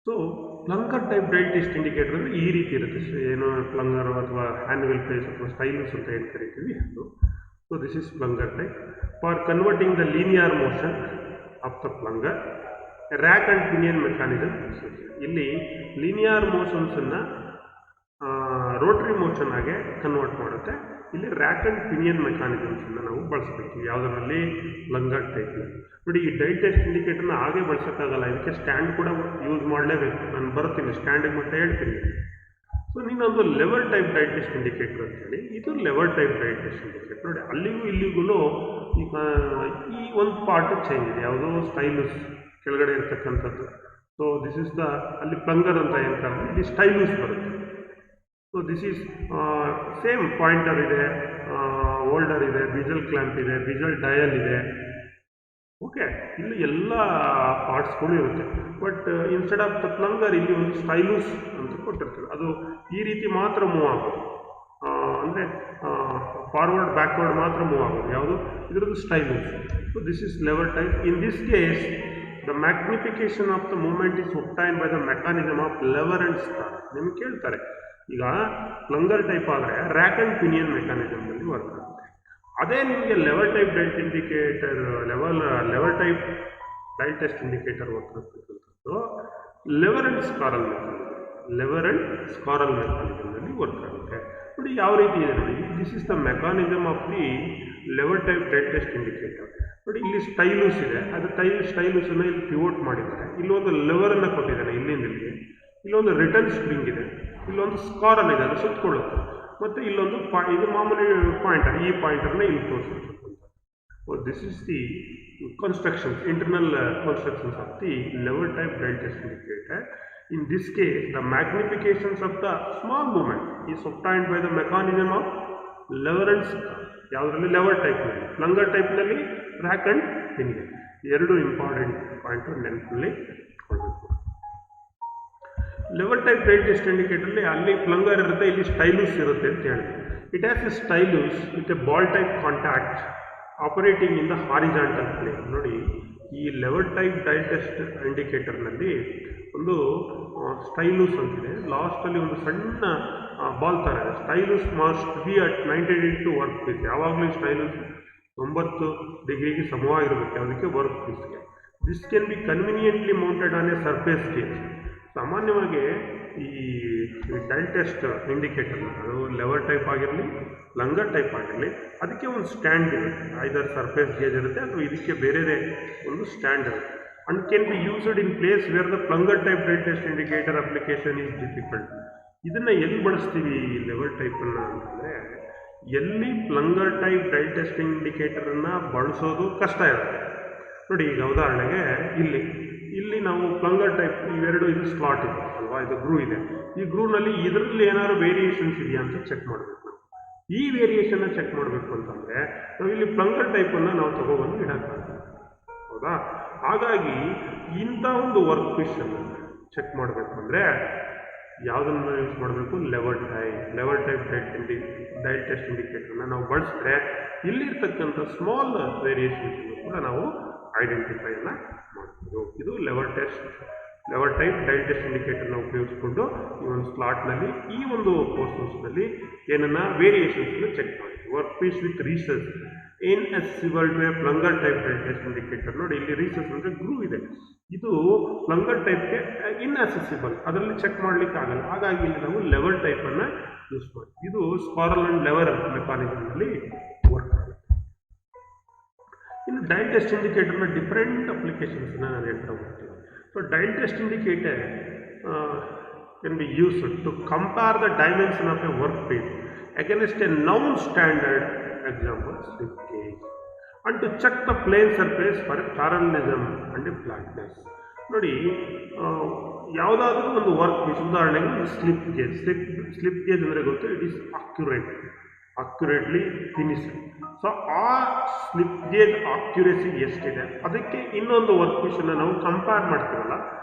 So plunger type dial test indicator ಅಂದರೆ ಈ ರೀತಿ ಇರುತ್ತೆ, ಏನು ಪ್ಲಂಗರ್ ಅಥವಾ ಹ್ಯಾಂಡ್ವೆಲ್ ಪೇಸ್ ಅಥವಾ ಸ್ಟೈಲಸ್ ಅಂತ ಏನು ಕರಿತೀವಿ ಅದು. So this is plunger type for converting the linear motion of the plunger rack and pinion mechanism. ಇಲ್ಲಿ ಲೀನಿಯರ್ ಮೋಷನ್ಸನ್ನು ರೋಟ್ರಿ ಮೋಷನ್ ಆಗಿ ಕನ್ವರ್ಟ್ ಮಾಡುತ್ತೆ. ಇಲ್ಲಿ ರ್ಯಾಕ್ ಆ್ಯಂಡ್ ಪಿನಿಯನ್ ಮೆಕ್ಯಾನಿಸಮ್ಸನ್ನು ನಾವು ಬಳಸಬೇಕು ಯಾವುದರಲ್ಲಿ, ಪ್ಲಂಗರ್ ಟೈಪ್ನಲ್ಲಿ. ನೋಡಿ ಈ ಡೈಲ್ ಟೆಸ್ಟ್ ಇಂಡಿಕೇಟರ್ನ ಹಾಗೆ ಬಳಸೋಕ್ಕಾಗಲ್ಲ, ಇದಕ್ಕೆ ಸ್ಟ್ಯಾಂಡ್ ಕೂಡ ಯೂಸ್ ಮಾಡಲೇಬೇಕು. ನಾನು ಬರ್ತೀನಿ ಸ್ಟ್ಯಾಂಡಿಗೆ ಮತ್ತೆ ಹೇಳ್ತೀನಿ. ಸೊ ನೀನೊಂದು lever type dial test indicator ಅಂತೇಳಿ, ಇದು lever type dial test indicator. ನೋಡಿ ಅಲ್ಲಿಗೂ ಇಲ್ಲಿಗೂ ಈಗ ಈ ಒಂದು ಪಾರ್ಟ್ ಚೇಂಜ್ ಇದೆ, ಯಾವುದೋ ಸ್ಟೈಲಸ್ ಕೆಳಗಡೆ ಇರ್ತಕ್ಕಂಥದ್ದು. ಸೊ ದಿಸ್ ಇಸ್ ದ, ಅಲ್ಲಿ ಪ್ಲಂಗರ್ ಅಂತ ಏನು ಕಾರಣ, ಇಲ್ಲಿ ಸ್ಟೈಲಸ್ ಬರುತ್ತೆ. So this is same pointer ಇದೆ, ಹೋಲ್ಡರ್ ಇದೆ, ಬಿಜಲ್ ಕ್ಲ್ಯಾಂಪ್ ಇದೆ, ಬಿಜಲ್ ಡಯಲ್ ಇದೆ. ಓಕೆ, ಇಲ್ಲಿ ಎಲ್ಲ ಪಾರ್ಟ್ಸ್ಗಳು ಇರುತ್ತೆ. But instead of the plunger ಇಲ್ಲಿ ಒಂದು ಸ್ಟೈಲಸ್ ಅಂತ ಕೊಟ್ಟಿರ್ತಾರೆ. ಅದು ಈ ರೀತಿ ಮಾತ್ರ ಮೂವ್ ಆಗೋದು, ಅಂದರೆ ಫಾರ್ವರ್ಡ್ ಬ್ಯಾಕ್ವರ್ಡ್ ಮಾತ್ರ ಮೂವ್ ಆಗೋದು. ಯಾವುದು ಇದರದ್ದು stylus. So this is lever type. In this case the magnification of the movement is obtain by the mechanism of lever and star. ನಿಮ್ಗೆ ಕೇಳ್ತಾರೆ, ಈಗ ಪ್ಲಂಗರ್ ಟೈಪ್ ಆದರೆ ರ್ಯಾಕ್ ಆ್ಯಂಡ್ ಪಿನಿಯನ್ ಮೆಕ್ಯಾನಿಸಮ್ನಲ್ಲಿ work ಆಗುತ್ತೆ. ಅದೇ ನಿಮಗೆ lever type dial indicator, lever type dial test indicator work ಆಗ್ತಕ್ಕಂಥದ್ದು lever and scroll ಮೆಕ್ಯಾನಿಸಮ್ನಲ್ಲಿ ವರ್ಕ್ ಆಗುತ್ತೆ. ನೋಡಿ ಯಾವ ರೀತಿ ಇದೆ ನೋಡಿ, this is the mechanism of the lever type dial test indicator. ನೋಡಿ ಇಲ್ಲಿ ಸ್ಟೈಲಸ್ ಇದೆ, ಅದು ಸ್ಟೈಲಸನ್ನು ಇಲ್ಲಿ ಪಿವೋಟ್ ಮಾಡಿದ್ದಾರೆ. ಇಲ್ಲೊಂದು ಲೆವರನ್ನು ಕೊಟ್ಟಿದ್ದಾನೆ ಇಲ್ಲಿಂದ ಇಲ್ಲಿಗೆ. ಇಲ್ಲೊಂದು ರಿಟರ್ನ್ ಸ್ಪ್ರಿಂಗ್ ಇದೆ, ಇಲ್ಲೊಂದು ಸ್ಕಾರಲ್ ಇದೆ, ಅದು ಸುತ್ತಕೊಳ್ಳುತ್ತೆ. ಮತ್ತು ಇಲ್ಲೊಂದು ಇದು ಮಾಮೂಲಿ ಪಾಯಿಂಟರ್, ಈ ಪಾಯಿಂಟರ್ನ ಇಲ್ಲಿ ತೋರಿಸಿರ್ತಕ್ಕಂಥ. This is the constructions, internal constructions of the lever type dial test indicator. In this case, the magnifications of the small movement is obtained by the mechanism of lever and scar. ಯಾವುದರಲ್ಲಿ lever ಟೈಪ್ನಲ್ಲಿ, plunger ಟೈಪ್ನಲ್ಲಿ rack and pinion. ಎರಡು important point ನೆನಪಲ್ಲಿ ಕೊಡಬೇಕು. Lever type dial test ಇಂಡಿಕೇಟರ್ಲಿ ಅಲ್ಲಿ plunger ಇರುತ್ತೆ, ಇಲ್ಲಿ ಸ್ಟೈಲಸ್ ಇರುತ್ತೆ ಅಂತ ಹೇಳಿದೆ. It has a stylus with a ball type contact operating in the horizontal plane. ನೋಡಿ ಈ ಲೆವರ್ ಟೈಪ್ ಡೈಲ್ ಟೆಸ್ಟ್ ಇಂಡಿಕೇಟರ್ನಲ್ಲಿ ಒಂದು ಸ್ಟೈಲಸ್ ಅಂತಿದೆ, ಲಾಸ್ಟಲ್ಲಿ ಒಂದು ಸಣ್ಣ ಬಾಲ್ ಥರ ಇದೆ. Stylus must be at 90 degree to work piece. ಯಾವಾಗಲೂ ಸ್ಟೈಲಸ್ 90 ಡಿಗ್ರಿಗೆ ಸಮವಾಗಿರಬೇಕು ಯಾವುದಕ್ಕೆ, ವರ್ಕ್ ಪೀಸ್ಗೆ. This can be conveniently mounted on a surface gauge. ಸಾಮಾನ್ಯವಾಗಿ ಈ ಡೈಲ್ ಟೆಸ್ಟ್ ಇಂಡಿಕೇಟರ್ನ, ಅದು ಲೆವರ್ ಟೈಪ್ ಆಗಿರಲಿ ಪ್ಲಂಗರ್ ಟೈಪ್ ಆಗಿರಲಿ, ಅದಕ್ಕೆ ಒಂದು ಸ್ಟ್ಯಾಂಡ್ ಇರುತ್ತೆ, ಐದರ್ ಸರ್ಫೇಸ್ ಗೇಜ್ ಇರುತ್ತೆ ಅಥವಾ ಇದಕ್ಕೆ ಬೇರೆದೇ ಒಂದು ಸ್ಟ್ಯಾಂಡ್ ಇರುತ್ತೆ. And can be used in place where the plunger type dial test indicator application is difficult. ಇದನ್ನು ಎಲ್ಲಿ ಬಳಸ್ತೀವಿ ಈ ಲೆವರ್ ಟೈಪನ್ನು ಅಂತಂದರೆ, ಎಲ್ಲಿ ಪ್ಲಂಗರ್ ಟೈಪ್ ಡೈಲ್ ಟೆಸ್ಟ್ ಇಂಡಿಕೇಟರನ್ನು ಬಳಸೋದು ಕಷ್ಟ ಇರುತ್ತೆ. ನೋಡಿ ಈಗ ಉದಾಹರಣೆಗೆ ಇಲ್ಲಿ ನಾವು ಪ್ಲಂಗರ್ ಟೈಪ್ ಇವೆರಡು, ಇದು ಸ್ಲಾಟ್ ಇದೆ ಅಲ್ವಾ, ಇದು ಗ್ರೂ ಇದೆ. ಈ ಗ್ರೂನಲ್ಲಿ ಇದರಲ್ಲಿ ಏನಾದ್ರು ವೇರಿಯೇಷನ್ಸ್ ಇದೆಯಾ ಅಂತ ಚೆಕ್ ಮಾಡಬೇಕು. ಈ ವೇರಿಯೇಷನ್ನ ಚೆಕ್ ಮಾಡಬೇಕು ಅಂತಂದರೆ ನಾವು ಇಲ್ಲಿ ಪ್ಲಂಗರ್ ಟೈಪನ್ನು ನಾವು ತೊಗೊಬಂದು ಇಡೋಕ್ಕಾಗಲ್ಲ, ಹೌದಾ? ಹಾಗಾಗಿ ಇಂಥ ಒಂದು ವರ್ಕ್ ಪೀಸನ್ನು ಚೆಕ್ ಮಾಡಬೇಕು ಅಂದರೆ ಯಾವುದನ್ನು ಯೂಸ್ ಮಾಡಬೇಕು, ಲೆವರ್ ಟೈಪ್ ಡೈಲ್ ಟೆಸ್ಟ್ ಇಂಡಿಕೇಟರ್ನ ನಾವು ಬಳಸಿದ್ರೆ ಇಲ್ಲಿರ್ತಕ್ಕಂಥ ಸ್ಮಾಲ್ ವೇರಿಯೇಷನ್ಸನ್ನು ಕೂಡ ನಾವು ಐಡೆಂಟಿಫೈನ ಮಾಡ್ಬೋದು. ಇದು ಲೆವರ್ ಟೈಪ್ ಡೈಲ್ ಟೆಸ್ಟ್ ಇಂಡಿಕೇಟರ್ನ ಉಪಯೋಗಿಸ್ಕೊಂಡು ಈ ಒಂದು ಸ್ಲಾಟ್ನಲ್ಲಿ ಈ ಒಂದು ಪೋರ್ಷನ್ಸ್ನಲ್ಲಿ ಏನನ್ನ ವೇರಿಯೇಷನ್ಸ್ನ ಚೆಕ್ ಮಾಡಿ. Work piece with recesses inaccessible to a plunger type dial test indicator. ನೋಡಿ ಇಲ್ಲಿ ರೀಸಸ್ ಅಂದರೆ ಗ್ರೂ ಇದೆ, ಇದು ಪ್ಲಂಗರ್ ಟೈಪ್ಗೆ ಇನ್ಅಸೆಸಿಬಲ್, ಅದರಲ್ಲಿ ಚೆಕ್ ಮಾಡಲಿಕ್ಕೆ ಆಗಲ್ಲ. ಹಾಗಾಗಿ ಇಲ್ಲಿ ನಾವು ಲೆವರ್ ಟೈಪನ್ನು ಯೂಸ್ ಮಾಡ್ತೀವಿ. ಇದು ಸ್ಪಾರಲ್ ಆ್ಯಂಡ್ ಲೆವರ್ ಮೆಕ್ಯಾನಿಸಮ್ನಲ್ಲಿ ವರ್ಕ್ ಆಗುತ್ತೆ. ಇನ್ನು ಡೈಲ್ ಟೆಸ್ಟ್ ಇಂಡಿಕೇಟರ್ನ ಡಿಫರೆಂಟ್ ಅಪ್ಲಿಕೇಶನ್ಸ್ನ ನಾನು ಹೇಳ್ತಾ ಹೋಗ್ತೀನಿ. So dial test indicator can be used to compare the dimension of a work piece against a known standard, example slip gauge, and to check the plane surface for parallelism and flatness. ನೋಡಿ ಯಾವುದಾದ್ರೂ ಒಂದು work piece, ಉದಾಹರಣೆಗೆ slip slip gauge ಅಂದರೆ ಗೊತ್ತು, it is accurately finished. So ಆ slip gauge accuracy ಎಷ್ಟಿದೆ ಅದಕ್ಕೆ ಇನ್ನೊಂದು ವರ್ಕ್ ಪೀಸನ್ನು ನಾವು ಕಂಪೇರ್ ಮಾಡ್ತೀವಲ್ಲ,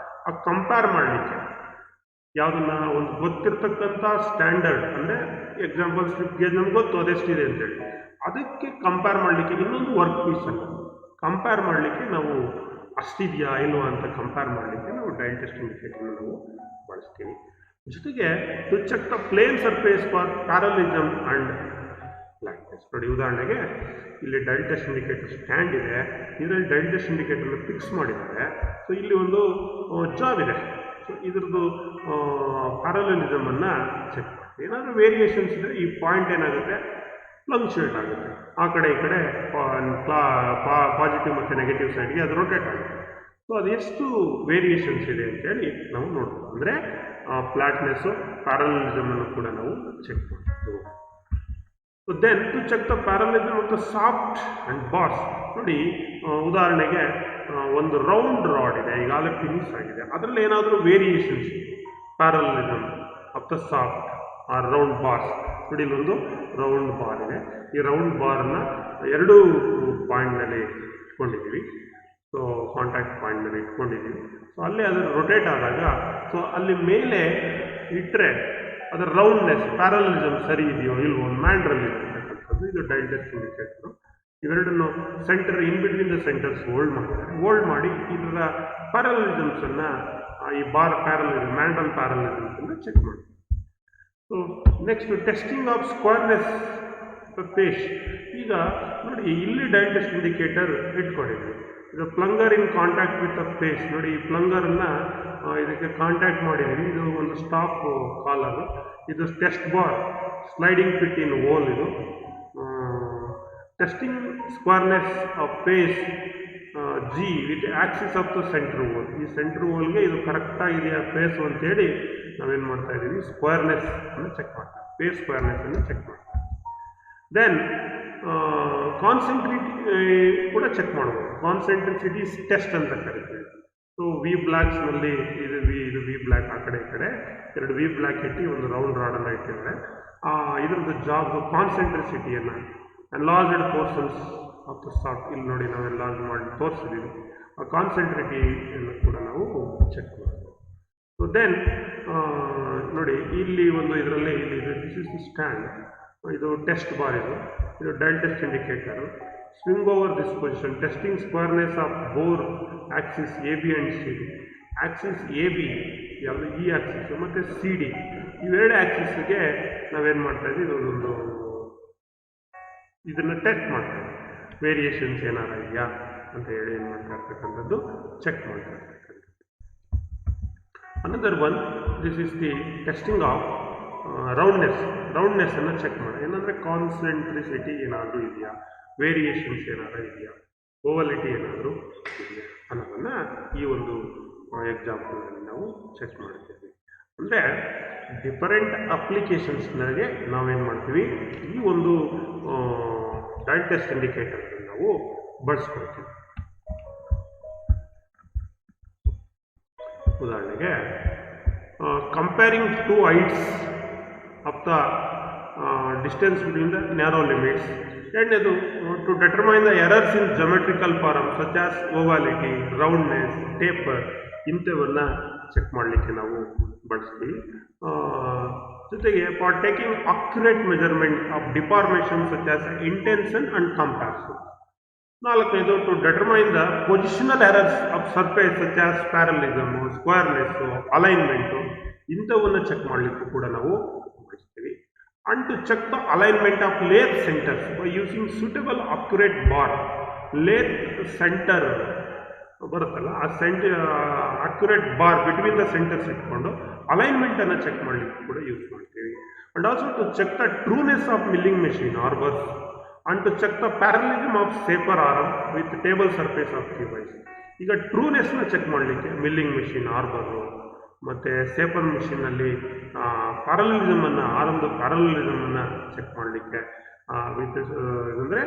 ಆ ಕಂಪೇರ್ ಮಾಡಲಿಕ್ಕೆ ಯಾವುದನ್ನ ಒಂದು ಗೊತ್ತಿರ್ತಕ್ಕಂಥ ಸ್ಟ್ಯಾಂಡರ್ಡ್, ಅಂದರೆ ಎಕ್ಸಾಂಪಲ್ ಸ್ಲಿಪ್ ಗೇಜ್ ನಮ್ಗೆ ಗೊತ್ತು ಅದೆಷ್ಟಿದೆ ಅಂತೇಳಿ, ಅದಕ್ಕೆ ಕಂಪೇರ್ ಮಾಡಲಿಕ್ಕೆ ಇನ್ನೊಂದು ವರ್ಕ್ ಪೀಸನ್ನು ಕಂಪೇರ್ ಮಾಡಲಿಕ್ಕೆ ನಾವು ಅಷ್ಟಿದೆಯಾ ಇಲ್ವಾ ಅಂತ ಕಂಪೇರ್ ಮಾಡಲಿಕ್ಕೆ ನಾವು ಡಯಲ್ ಟೆಸ್ಟ್ ಇಂಡಿಕೇಟರ್ನ ನಾವು ಬಳಸ್ತೀವಿ. ಜೊತೆಗೆ to check the plane surface for parallelism and flatness. ನೋಡಿ ಉದಾಹರಣೆಗೆ ಇಲ್ಲಿ ಡಯಲ್ ಟೆಸ್ಟ್ ಇಂಡಿಕೇಟರ್ ಸ್ಟ್ಯಾಂಡ್ ಇದೆ, ಇದರಲ್ಲಿ ಡಯಲ್ ಟೆಸ್ಟ್ ಇಂಡಿಕೇಟರ್ನ ಫಿಕ್ಸ್ ಮಾಡಿದ್ದಾರೆ. ಸೊ ಇಲ್ಲಿ ಒಂದು ಜಾಬ್ ಇದೆ, ಸೊ ಇದ್ರದ್ದು ಪ್ಯಾರಲಿಸಮನ್ನು ಚೆಕ್ ಮಾಡ್ತೀವಿ. ಏನಾದರೂ ವೇರಿಯೇಷನ್ಸ್ ಇದ್ದರೆ ಈ ಪಾಯಿಂಟ್ ಏನಾಗುತ್ತೆ, ಫ್ಲಂಕ್ಚುಯೇಟ್ ಆಗುತ್ತೆ, ಆ ಕಡೆ ಈ ಕಡೆ ಪಾಸಿಟಿವ್ ಮತ್ತು ನೆಗೆಟಿವ್ ಸೈಡ್ಗೆ ಅದು ರೊಟೇಟ್ ಆಗುತ್ತೆ. ಸೊ ಅದು ಎಷ್ಟು ವೇರಿಯೇಷನ್ಸ್ ಇದೆ ಅಂತೇಳಿ ನಾವು ನೋಡ್ಬೋದು. ಅಂದರೆ ಫ್ಲಾಟ್ನೆಸ್ಸು ಪ್ಯಾರಲಿಸಮನ್ನು ಕೂಡ ನಾವು ಚೆಕ್ ಮಾಡ್ಬೋದು. So then to check the parallelism of the shaft and bars. ನೋಡಿ ಉದಾಹರಣೆಗೆ ಒಂದು ರೌಂಡ್ ರಾಡ್ ಇದೆ, ಈಗಾಗಲೇ ಫಿನಿಶ್ ಆಗಿದೆ, ಅದರಲ್ಲಿ ಏನಾದರೂ variations parallelism of the shaft or round bars. ನೋಡಿ ಇಲ್ಲೊಂದು ರೌಂಡ್ ಬಾರ್ ಇದೆ, ಈ ರೌಂಡ್ ಬಾರ್ನ ಎರಡೂ ಪಾಯಿಂಟ್ನಲ್ಲಿ ಇಟ್ಕೊಂಡಿದ್ದೀವಿ. ಸೊ ಕಾಂಟ್ಯಾಕ್ಟ್ ಪಾಯಿಂಟ್ನಲ್ಲಿ ಇಟ್ಕೊಂಡಿದ್ದೀವಿ. ಸೊ ಅಲ್ಲಿ ಅದು ರೊಟೇಟ್ ಆದಾಗ ಸೊ ಅಲ್ಲಿ ಮೇಲೆ ಇಟ್ಟರೆ ಅದರ ರೌಂಡ್ನೆಸ್ ಪ್ಯಾರಲಿಸಮ್ ಸರಿ ಇದೆಯೋ ಇಲ್ವೋ ಮ್ಯಾಂಡ್ರಲ್ಲಿ ಇರತಕ್ಕಂಥದ್ದು ಇದು ಡಯಲ್ ಟೆಸ್ಟ್ ಇಂಡಿಕೇಟರ್. ಇವೆರಡನ್ನು centre in between the centres hold ಮಾಡ್ತಾರೆ. ಹೋಲ್ಡ್ ಮಾಡಿ ಇದರ ಪ್ಯಾರಲಿಸಮ್ಸನ್ನು ಈ ಬಾರ್ ಪ್ಯಾರಲಿಸಮ್ ಮ್ಯಾಂಡ್ರಲ್ ಪ್ಯಾರಲಿಸಮ್ಸನ್ನು ಚೆಕ್ ಮಾಡ್ತಾರೆ. So next testing of squareness face. ಈಗ ನೋಡಿ ಇಲ್ಲಿ ಡಯಲ್ ಟೆಸ್ಟ್ ಇಂಡಿಕೇಟರ್ ಇಟ್ಕೊಂಡಿದ್ವಿ. ಇದು plunger in contact with a face. ನೋಡಿ ಈ ಪ್ಲಂಗರನ್ನು ಇದಕ್ಕೆ ಕಾಂಟ್ಯಾಕ್ಟ್ ಮಾಡಿದ್ದೀವಿ. ಇದು ಒಂದು ಸ್ಟಾಪ್ ಕಾಲರು, ಇದು test bar sliding fit in hole. ಇದು testing squareness of face G with Axis of the centre hole. ಈ ಸೆಂಟ್ರ್ ಹೋಲ್ಗೆ ಇದು ಕರೆಕ್ಟಾಗಿದೆಯಾ ಪೇಸು ಅಂತೇಳಿ ನಾವೇನು ಮಾಡ್ತಾ ಇದ್ದೀವಿ, ಸ್ಕ್ವೇರ್ನೆಸ್ ಅನ್ನು ಚೆಕ್ ಮಾಡ್ತೀವಿ, ಪೇಸ್ ಸ್ಕ್ವೇರ್ನೆಸ್ ಅನ್ನು ಚೆಕ್ ಮಾಡ್ತೀವಿ. ದೆನ್ ಕಾನ್ಸಂಟ್ರಿಟಿ ಕೂಡ ಚೆಕ್ ಮಾಡ್ಬೋದು. ಕಾನ್ಸಂಟ್ರಿಸಿಟಿ ಟೆಸ್ಟ್ ಅಂತ ಕರಿತೀವಿ. ಸೊ ವಿ ಬ್ಲಾಕ್ಸ್ನಲ್ಲಿ ಇದು ವಿ ಬ್ಲ್ಯಾಕ್, ಆ ಕಡೆ ಈ ಕಡೆ ಎರಡು ವಿ ಬ್ಲ್ಯಾಕ್ ಇಟ್ಟು ಒಂದು ರೌಂಡ್ ರಾಡನ್ನು ಇಟ್ಟಿದ್ದಾರೆ. ಇದ್ರದ್ದು ಜಾಬ್ ಕಾನ್ಸಂಟ್ರಿಸಿಟಿಯನ್ನು enlarged portions of the shaft, ಇಲ್ಲಿ ನೋಡಿ ನಾವು ಎನ್ಲಾರ್ಜ್ ಮಾಡಿ ತೋರಿಸಿದ್ದೀವಿ. ಆ ಕಾನ್ಸಂಟ್ರಿಟಿಯನ್ನು ಕೂಡ ನಾವು ಚೆಕ್ ಮಾಡ್ಬೋದು. ಸೊ ದೆನ್ ನೋಡಿ ಇಲ್ಲಿ ಒಂದು ಇದರಲ್ಲಿ ಇಲ್ಲಿ ದಿಸ್ ಇಸ್ ದ ಸ್ಟ್ಯಾಂಡ್, ಇದು ಟೆಸ್ಟ್ ಬಾರ್, ಇದು dial test indicator. Swing over this position, testing squareness of bore axis A B and C D. Axis A B ಯಾವುದು ಈ ಆಕ್ಸಿಸ್ ಮತ್ತು ಸಿ ಡಿ, ಇವೆರಡು ಆಕ್ಸಿಸ್ಗೆ ನಾವೇನು ಮಾಡ್ತಾಯಿದ್ವಿ, ಇದೊಂದು ಇದನ್ನು ಟೆಸ್ಟ್ ಮಾಡ್ತಾ ಇದ್ದೀವಿ. ವೇರಿಯೇಷನ್ಸ್ ಏನಾರ ಇದೆಯಾ ಅಂತ ಹೇಳಿ ಏನು ಮಾಡ್ತಾ ಇರ್ತಕ್ಕಂಥದ್ದು ಚೆಕ್ ಮಾಡ್ತಾ ಇರ್ತಕ್ಕಂಥದ್ದು. Another one, this is the testing of ರೌಂಡ್ನೆಸ್ಸನ್ನು ಚೆಕ್ ಮಾಡಿ. ಏನಂದರೆ ಕಾನ್ಸಂಟ್ರಿಸಿಟಿ ಏನಾದರೂ ಇದೆಯಾ, ವೇರಿಯೇಷನ್ಸ್ ಏನಾದರೂ ಇದೆಯಾ, ಓವಲಿಟಿ ಏನಾದರೂ ಇದೆಯಾ ಅನ್ನೋದನ್ನು ಈ ಒಂದು ಎಕ್ಸಾಂಪಲ್ನಲ್ಲಿ ನಾವು ಚೆಕ್ ಮಾಡ್ತೀವಿ. ಅಂದರೆ ಡಿಫರೆಂಟ್ ಅಪ್ಲಿಕೇಶನ್ಸ್ನಾಗೆ ನಾವೇನು ಮಾಡ್ತೀವಿ, ಈ ಒಂದು ಡಯಲ್ ಟೆಸ್ಟ್ ಇಂಡಿಕೇಟರ್ನ ನಾವು ಬಳಸ್ಕೊಳ್ತೀವಿ. ಉದಾಹರಣೆಗೆ comparing to heights of the distance between the narrow limits. ಎರಡನೇದು to determine the errors in geometrical form such as ovality, roundness, taper, ಇಂಥವನ್ನ ಚೆಕ್ ಮಾಡಲಿಕ್ಕೆ ನಾವು ಬಳಸ್ತೀವಿ. ಜೊತೆಗೆ for taking accurate measurement of deformation such as intention and comparison. ನಾಲ್ಕನೇದು to determine the positional errors of surface such as parallelism, squareness, alignment, ಇಂಥವನ್ನು check ಮಾಡಲಿಕ್ಕೂ ಕೂಡ ನಾವು ಬಳಸ್ತೀವಿ. And to check the alignment of lathe centres by using suitable accurate bar. Lathe centre ಬರುತ್ತಲ್ಲ, ಆ accurate bar between the centres ಇಟ್ಕೊಂಡು ಅಲೈನ್ಮೆಂಟನ್ನು check ಮಾಡಲಿಕ್ಕೆ ಕೂಡ ಯೂಸ್ ಮಾಡ್ತೀವಿ. And also to check the trueness of milling machine arbors and to check the parallelism of shaper arm with table surface of device. ಈಗ ಟ್ರೂನೆಸ್ನ check ಮಾಡಲಿಕ್ಕೆ milling machine arbor ಮತ್ತು shaper ಮಿಷಿನಲ್ಲಿ ಪ್ಯಾರಲಿಸಮನ್ನು, ಆರ್ಮ್ದು ಪ್ಯಾರಲಿಸಮನ್ನು ಚೆಕ್ ಮಾಡಲಿಕ್ಕೆ ವಿತ್ ಅಂದರೆ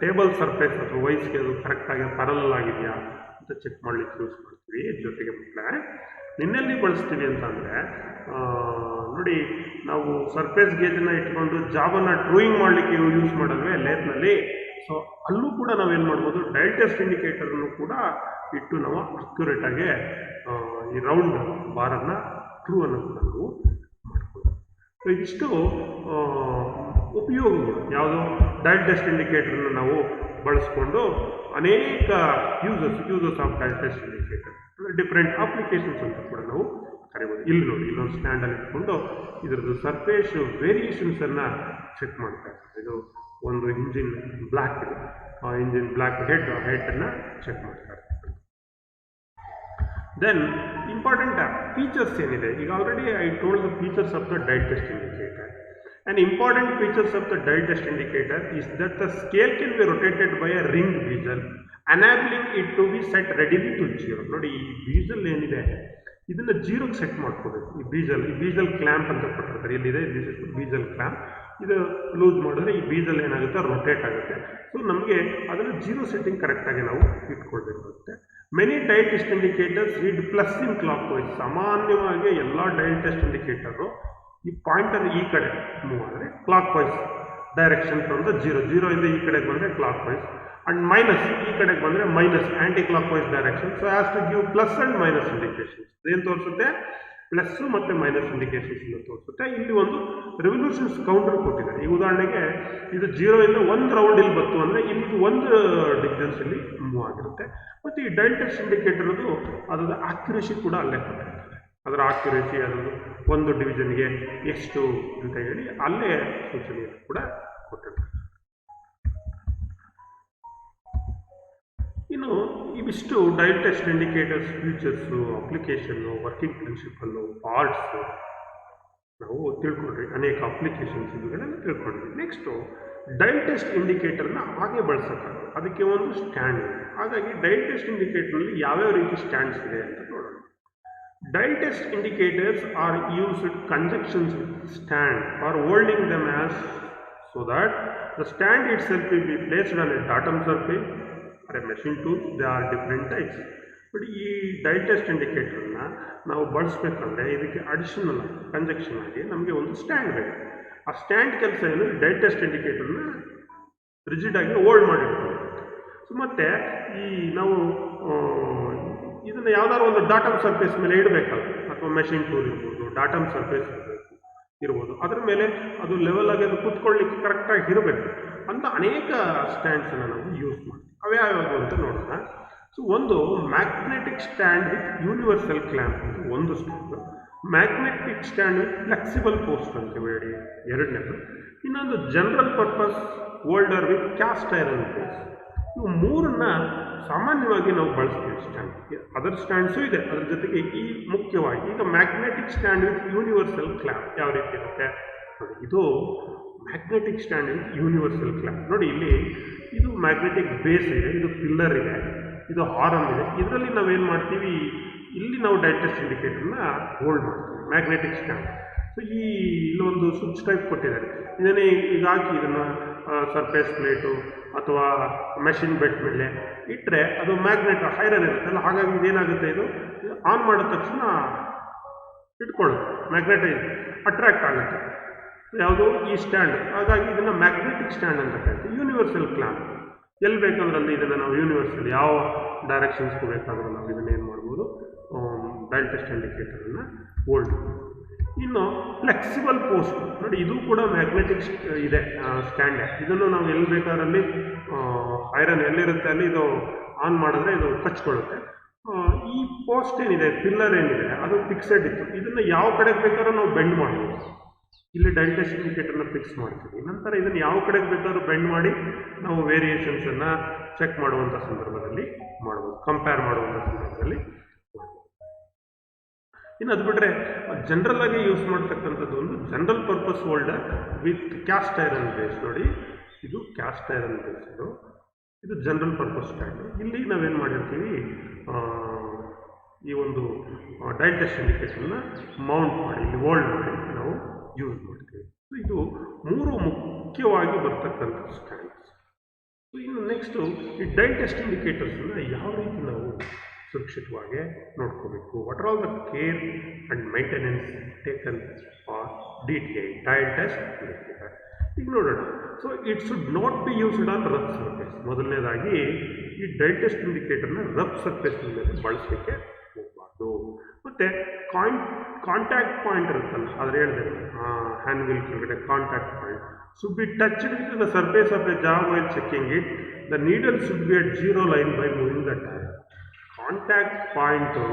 ಟೇಬಲ್ ಸರ್ಫೇಸ್ ಅಥವಾ ವೈಸ್ಗೆ ಅದು ಕರೆಕ್ಟಾಗಿ ಪ್ಯಾರಲಲ್ ಆಗಿದೆಯಾ ಅಂತ ಚೆಕ್ ಮಾಡಲಿಕ್ಕೆ ಯೂಸ್ ಮಾಡ್ತೀವಿ. ಜೊತೆಗೆ ಮಕ್ಕಳೇ ನಿನ್ನೆಲ್ಲಿ ಬಳಸ್ತೀವಿ ಅಂತಂದರೆ ನೋಡಿ, ನಾವು ಸರ್ಫೇಸ್ ಗೇಜನ್ನು ಇಟ್ಕೊಂಡು ಜಾಬನ್ನು ಡ್ರಾಯಿಂಗ್ ಮಾಡಲಿಕ್ಕೆ ಯೂಸ್ ಮಾಡಲ್ವೇ ಲೇತ್ನಲ್ಲಿ. ಸೊ ಅಲ್ಲೂ ಕೂಡ ನಾವೇನು ಮಾಡ್ಬೋದು, ಡಯಲ್ ಟೆಸ್ಟ್ ಇಂಡಿಕೇಟರನ್ನು ಕೂಡ ಇಟ್ಟು ನಾವು ಅಕ್ಯುರೇಟಾಗಿ ಈ ರೌಂಡ್ ಬಾರನ್ನು ಟ್ರೂ ಅನ್ನು ಕೂಡ ನಾವು ಮಾಡ್ಬೋದು. ಸೊ ಇದಿಷ್ಟು ಉಪಯೋಗಗಳು ಯಾವುದು, ಡಯಲ್ ಟೆಸ್ಟ್ ಇಂಡಿಕೇಟರ್ನ ನಾವು ಬಳಸ್ಕೊಂಡು ಅನೇಕ uses of dial test indicator, different applications ಅಂತ ಕೂಡ ನಾವು ಕರಿಬೋದು. ಇಲ್ಲಿ ನೋಡಿ, ಇಲ್ಲೊಂದು ಸ್ಟ್ಯಾಂಡಲ್ಲಿ ಇಟ್ಕೊಂಡು ಇದರದ್ದು ಸರ್ಫೇಸ್ ವೇರಿಯೇಷನ್ಸನ್ನು ಚೆಕ್ ಮಾಡ್ತಾ ಇರ್ತಾರೆ. ಇದು ಒಂದು ಇಂಜಿನ್ ಬ್ಲ್ಯಾಕ್ ಇದೆ, ಆ ಇಂಜಿನ್ ಬ್ಲ್ಯಾಕ್ ಹೆಡ್ಡನ್ನು ಚೆಕ್ ಮಾಡ್ತಾ ಇರ್ತಾರೆ. ದೆನ್ ಇಂಪಾರ್ಟೆಂಟ್ ಫೀಚರ್ಸ್ ಏನಿದೆ, ಈಗ already I told the features of the dial test indicator. An important features of the dial test indicator is that the scale can be rotated by a ringed bezel, enabling it to be set readily to 0. ನೋಡಿ, ಈ ಬೀಜಲ್ ಏನಿದೆ ಇದನ್ನು 0ಗೆ set ಮಾಡ್ಕೋಬೇಕು. ಈ ಬೀಜಲ್ clamp ಅಂತ ಕೊಟ್ಟಿರ್ತಾರೆ, ಇಲ್ಲಿದೆ ಬೀಜಲ್ ಕ್ಲ್ಯಾಂಪ್. ಇದು ಲೂಸ್ ಮಾಡಿದ್ರೆ ಈ ಬೀಜಲ್ ಏನಾಗುತ್ತೆ, ರೊಟೇಟ್ ಆಗುತ್ತೆ. ಸೊ ನಮಗೆ ಅದನ್ನು 0 ಸೆಟ್ಟಿಂಗ್ ಕರೆಕ್ಟಾಗಿ ನಾವು ಇಟ್ಕೊಳ್ಬೇಕಾಗುತ್ತೆ. Many dial test indicators read plus in clockwise. ಸಾಮಾನ್ಯವಾಗಿ ಎಲ್ಲ ಡಯಲ್ ಟೆಸ್ಟ್ ಇಂಡಿಕೇಟರು ಈ ಪಾಯಿಂಟನ್ನು ಈ ಕಡೆ ಮೂವ್ ಆದರೆ ಕ್ಲಾಕ್ ವೈಸ್ ಡೈರೆಕ್ಷನ್ ತಂದು 0 ಇಂದ ಈ ಕಡೆಗೆ ಬಂದರೆ ಕ್ಲಾಕ್ ವೈಸ್, ಆ್ಯಂಡ್ ಮೈನಸ್ ಈ ಕಡೆಗೆ ಬಂದರೆ minus anticlockwise direction. So has to give plus and minus indications. ಏನು ತೋರಿಸುತ್ತೆ, ಪ್ಲಸ್ಸು ಮತ್ತು ಮೈನಸ್ ಇಂಡಿಕೇಶನ್ಸನ್ನು ತೋರಿಸುತ್ತೆ. ಇಲ್ಲಿ ಒಂದು ರೆವಲ್ಯೂಷನ್ಸ್ ಕೌಂಟರ್ ಕೊಟ್ಟಿದ್ದಾರೆ. ಈ ಉದಾಹರಣೆಗೆ ಇದು 0 ಇಂದ 1 ರೌಂಡ್ ಇಲ್ಲಿ ಬಂತು ಅಂದರೆ ಇಲ್ಲಿ 1 ಡಿಸ್ಟೆನ್ಸಲ್ಲಿ ಮೂವ್ ಆಗಿರುತ್ತೆ. ಮತ್ತು ಈ ಡಯಲ್ ಟೆಸ್ಟ್ ಇಂಡಿಕೇಟರ್ದು ಅದರ ಆಕ್ಯುರೇಸಿ ಕೂಡ ಅಲ್ಲೇ ಕೊಟ್ಟಿರ್ತಾರೆ. ಅದರ ಆಕ್ಯುರೇಸಿ ಅದನ್ನು ಒಂದು ಡಿವಿಷನ್ಗೆ ಎಷ್ಟು ಅಂತ ಹೇಳಿ ಅಲ್ಲೇ ಸೂಚನೆಯನ್ನು ಕೂಡ ಕೊಟ್ಟಿರ್ತಾರೆ. ಇನ್ನು ಇವಿಷ್ಟು dial test indicators features, application, working principle, parts ನಾವು ತಿಳ್ಕೊಂಡ್ರಿ. ಅನೇಕ ಅಪ್ಲಿಕೇಶನ್ಸ್ ಇವುಗಳೆಲ್ಲ ತಿಳ್ಕೊಂಡ್ವಿ. ನೆಕ್ಸ್ಟು ಡಯಲ್ ಟೆಸ್ಟ್ ಇಂಡಿಕೇಟರ್ನ ಹಾಗೆ ಬಳಸೋಕ್ಕಾಗಲ್ಲ, ಅದಕ್ಕೆ ಒಂದು ಸ್ಟ್ಯಾಂಡ್ ಇದೆ. ಹಾಗಾಗಿ ಡಯಲ್ ಟೆಸ್ಟ್ ಇಂಡಿಕೇಟರ್ನಲ್ಲಿ ಯಾವ್ಯಾವ ರೀತಿ ಸ್ಟ್ಯಾಂಡ್ಸ್ ಇದೆ ಅಂತ ನೋಡೋಣ. Dial test indicators are used conjunctions with stand or holding them as so that the stand itself will be placed on a datum surface or a machine tool. There are different types. But ಈ dial test ಇಂಡಿಕೇಟರ್ನ ನಾವು ಬಳಸಬೇಕಂದ್ರೆ ಇದಕ್ಕೆ additional conjunction ಆಗಿ ನಮಗೆ ಒಂದು stand ಬೇಕು. ಆ stand ಕೆಲಸ ಏನು, ಡಯಲ್ ಟೆಸ್ಟ್ ಇಂಡಿಕೇಟರ್ನ ರಿಜಿಡ್ ಆಗಿ ಹೋಲ್ಡ್ ಮಾಡಿಟ್ಕೊಂಡಿರುತ್ತೆ. ಸೊ ಮತ್ತು ಈ ನಾವು ಇದನ್ನು ಯಾವುದಾದ್ರು ಒಂದು ಡಾಟಮ್ ಸರ್ಫೇಸ್ ಮೇಲೆ ಇಡಬೇಕಲ್ಲ, ಅಥವಾ ಮೆಷಿನ್ ಟೂಲ್ ಇರ್ಬೋದು, ಡಾಟಮ್ ಸರ್ಫೇಸ್ ಇರ್ಬೋದು, ಅದರ ಮೇಲೆ ಅದು ಲೆವೆಲ್ ಆಗಿ ಅದು ಕೂತ್ಕೊಳ್ಳಿಕ್ಕೆ ಕರೆಕ್ಟಾಗಿ ಇರಬೇಕು ಅಂತ ಅನೇಕ ಸ್ಟ್ಯಾಂಡ್ಸನ್ನು ನಾವು ಯೂಸ್ ಮಾಡ್ತೀವಿ. ಅವ್ಯಾವ್ಯಾವುದು ಅಂತ ನೋಡೋಣ. ಸೊ ಒಂದು magnetic stand with universal clamp ಅಂತ ಒಂದು stand, magnetic stand with flexible post ಅಂತ ಹೇಳಿ ಎರಡನೇದು, ಇನ್ನೊಂದು general purpose holder with caste iron base. ಇವು ಮೂರನ್ನ ಸಾಮಾನ್ಯವಾಗಿ ನಾವು ಬಳಸ್ತೀವಿ ಸ್ಟ್ಯಾಂಡ್. ಅದರ್ ಸ್ಟ್ಯಾಂಡ್ಸು ಇದೆ, ಅದ್ರ ಜೊತೆಗೆ ಈ ಮುಖ್ಯವಾಗಿ ಈಗ magnetic stand with universal clamp ಯಾವ ರೀತಿ ಇರುತ್ತೆ ನೋಡಿ. ಇದು magnetic stand with universal clamp ನೋಡಿ. ಇಲ್ಲಿ ಇದು ಮ್ಯಾಗ್ನೆಟಿಕ್ ಬೇಸ್ ಇದೆ, ಇದು ಪಿಲ್ಲರ್ ಇದೆ, ಇದು ಹಾರಮ್ ಇದೆ. ಇದರಲ್ಲಿ ನಾವೇನು ಮಾಡ್ತೀವಿ, ಇಲ್ಲಿ ನಾವು ಡಯಲ್ ಟೆಸ್ಟ್ ಇಂಡಿಕೇಟರ್ನ ಹೋಲ್ಡ್ ಮಾಡ್ತೀವಿ ಮ್ಯಾಗ್ನೆಟಿಕ್ ಸ್ಟ್ಯಾಂಡ್. ಸೊ ಇಲ್ಲೊಂದು ಸ್ವಿಚ್ ಟೈಪ್ ಕೊಟ್ಟಿದ್ದಾರೆ, ಇದನ್ನೇ ಈಗ ಹಾಕಿ ಇದನ್ನು ಸರ್ಫೇಸ್ ಪ್ಲೇಟು ಅಥವಾ ಮೆಷಿನ್ ಬೆಡ್ ಮೇಲೆ ಇಟ್ಟರೆ ಅದು ಮ್ಯಾಗ್ನೆಟ್ ಐರನ್ ಇರುತ್ತಲ್ಲ, ಹಾಗಾಗಿ ಇದೇನಾಗುತ್ತೆ, ಇದು ಆನ್ ಮಾಡಿದ ತಕ್ಷಣ ಇಟ್ಕೊಳ್ಳುತ್ತೆ, ಮ್ಯಾಗ್ನೆಟೈಸ್ ಅಟ್ರಾಕ್ಟ್ ಆಗುತ್ತೆ ಯಾವುದು ಈ ಸ್ಟ್ಯಾಂಡ್. ಹಾಗಾಗಿ ಇದನ್ನು ಮ್ಯಾಗ್ನೆಟಿಕ್ ಸ್ಟ್ಯಾಂಡ್ ಅಂತ ಕರಿತೀವಿ. ಯೂನಿವರ್ಸಲ್ ಕ್ಲ್ಯಾಂಪ್ ಎಲ್ಲಿ ಬೇಕಂದ್ರಲ್ಲಿ ಇದನ್ನು ನಾವು ಯೂನಿವರ್ಸಲ್ ಯಾವ ಡೈರೆಕ್ಷನ್ಸ್ಗೂ ಬೇಕಾದರೂ ನಾವು ಇದನ್ನು ಏನು ಮಾಡ್ಬೋದು, ಡಯಲ್ ಟೆಸ್ಟ್ ಇಂಡಿಕೇಟರನ್ನು ಹೋಲ್ಡ್. ಇನ್ನು ಫ್ಲೆಕ್ಸಿಬಲ್ ಪೋಸ್ಟ್ ನೋಡಿ, ಇದು ಕೂಡ ಮ್ಯಾಗ್ನೆಟಿಕ್ ಇದೆ ಸ್ಟ್ಯಾಂಡ್. ಇದನ್ನು ನಾವು ಎಲ್ಲಿ ಬೇಕಾದ್ರಲ್ಲಿ ಐರನ್ ಎಲ್ಲಿರುತ್ತೆ ಅಲ್ಲಿ ಇದು ಆನ್ ಮಾಡಿದ್ರೆ ಇದು ಕಚ್ಕೊಳ್ಳುತ್ತೆ. ಈ ಪೋಸ್ಟ್ ಏನಿದೆ, ಪಿಲ್ಲರ್ ಏನಿದೆ, ಅದು ಫಿಕ್ಸೆಡ್ ಇತ್ತು. ಇದನ್ನು ಯಾವ ಕಡೆಗೆ ಬೇಕಾದ್ರೂ ನಾವು ಬೆಂಡ್ ಮಾಡ್ಬೋದು. ಇಲ್ಲಿ ಡಯಲ್ ಟೆಸ್ಟ್ ಇಂಡಿಕೇಟರ್ನ ಫಿಕ್ಸ್ ಮಾಡ್ತೀವಿ. ನಂತರ ಇದನ್ನು ಯಾವ ಕಡೆಗೆ ಬೇಕಾದ್ರೂ ಬೆಂಡ್ ಮಾಡಿ ನಾವು ವೇರಿಯೇಷನ್ಸನ್ನು ಚೆಕ್ ಮಾಡುವಂಥ ಸಂದರ್ಭದಲ್ಲಿ ಮಾಡ್ಬೋದು, ಕಂಪೇರ್ ಮಾಡುವಂಥ ಸಂದರ್ಭದಲ್ಲಿ. ಇನ್ನು ಅದು ಬಿಟ್ಟರೆ ಜನರಲ್ ಆಗಿ ಯೂಸ್ ಮಾಡ್ತಕ್ಕಂಥದ್ದು ಒಂದು general purpose holder with caste iron base ನೋಡಿ. ಇದು ಕ್ಯಾಸ್ಟ್ ಐರನ್ ಬೇಸ್, ಇದು ಜನರಲ್ ಪರ್ಪಸ್ ಸ್ಟ್ಯಾಂಡ್. ಇಲ್ಲಿ ನಾವೇನು ಮಾಡಿರ್ತೀವಿ, ಈ ಒಂದು ಡಯಲ್ ಟೆಸ್ಟ್ ಇಂಡಿಕೇಟರ್ನ ಮೌಂಟ್ ಮಾಡಿ ಇಲ್ಲಿ ಹೋಲ್ಡ್ ಮಾಡಿ ನಾವು ಯೂಸ್ ಮಾಡ್ತೀವಿ. ಸೊ ಇದು ಮೂರು ಮುಖ್ಯವಾಗಿ ಬರ್ತಕ್ಕಂಥ ಸ್ಟ್ಯಾಂಡ್ಸ್. ಸೊ ಇನ್ನು ನೆಕ್ಸ್ಟು ಈ ಡಯಲ್ ಟೆಸ್ಟ್ ಇಂಡಿಕೇಟರ್ಸನ್ನು ಯಾವ ರೀತಿ ನಾವು ಸುರಕ್ಷಿತವಾಗಿ ನೋಡ್ಕೋಬೇಕು. What are all the care and maintenance taken for DTI dial test indicator. ಈಗ ನೋಡೋಣ. So it should not be used on rough surface. ಮೊದಲನೇದಾಗಿ ಈ ಡಯಲ್ ಟೆಸ್ಟ್ ಇಂಡಿಕೇಟರ್ನ ರಫ್ ಸರ್ಫೇಸ್ ಮೇಲೆ ಬಳಸಲಿಕ್ಕೆ ಹೋಗಬಾರ್ದು. ಮತ್ತು ಕಾಂಟ್ಯಾಕ್ಟ್ ಪಾಯಿಂಟ್ ಇರುತ್ತಲ್ಲ, ಅದ್ರ ಹೇಳಿದೆ ಹ್ಯಾಂಡ್ ವೀಲ್ ಕೆಳಗಡೆ contact point should be touched with the surface of the jaw while checking it. The needle should be at zero line by moving the dial. Contact point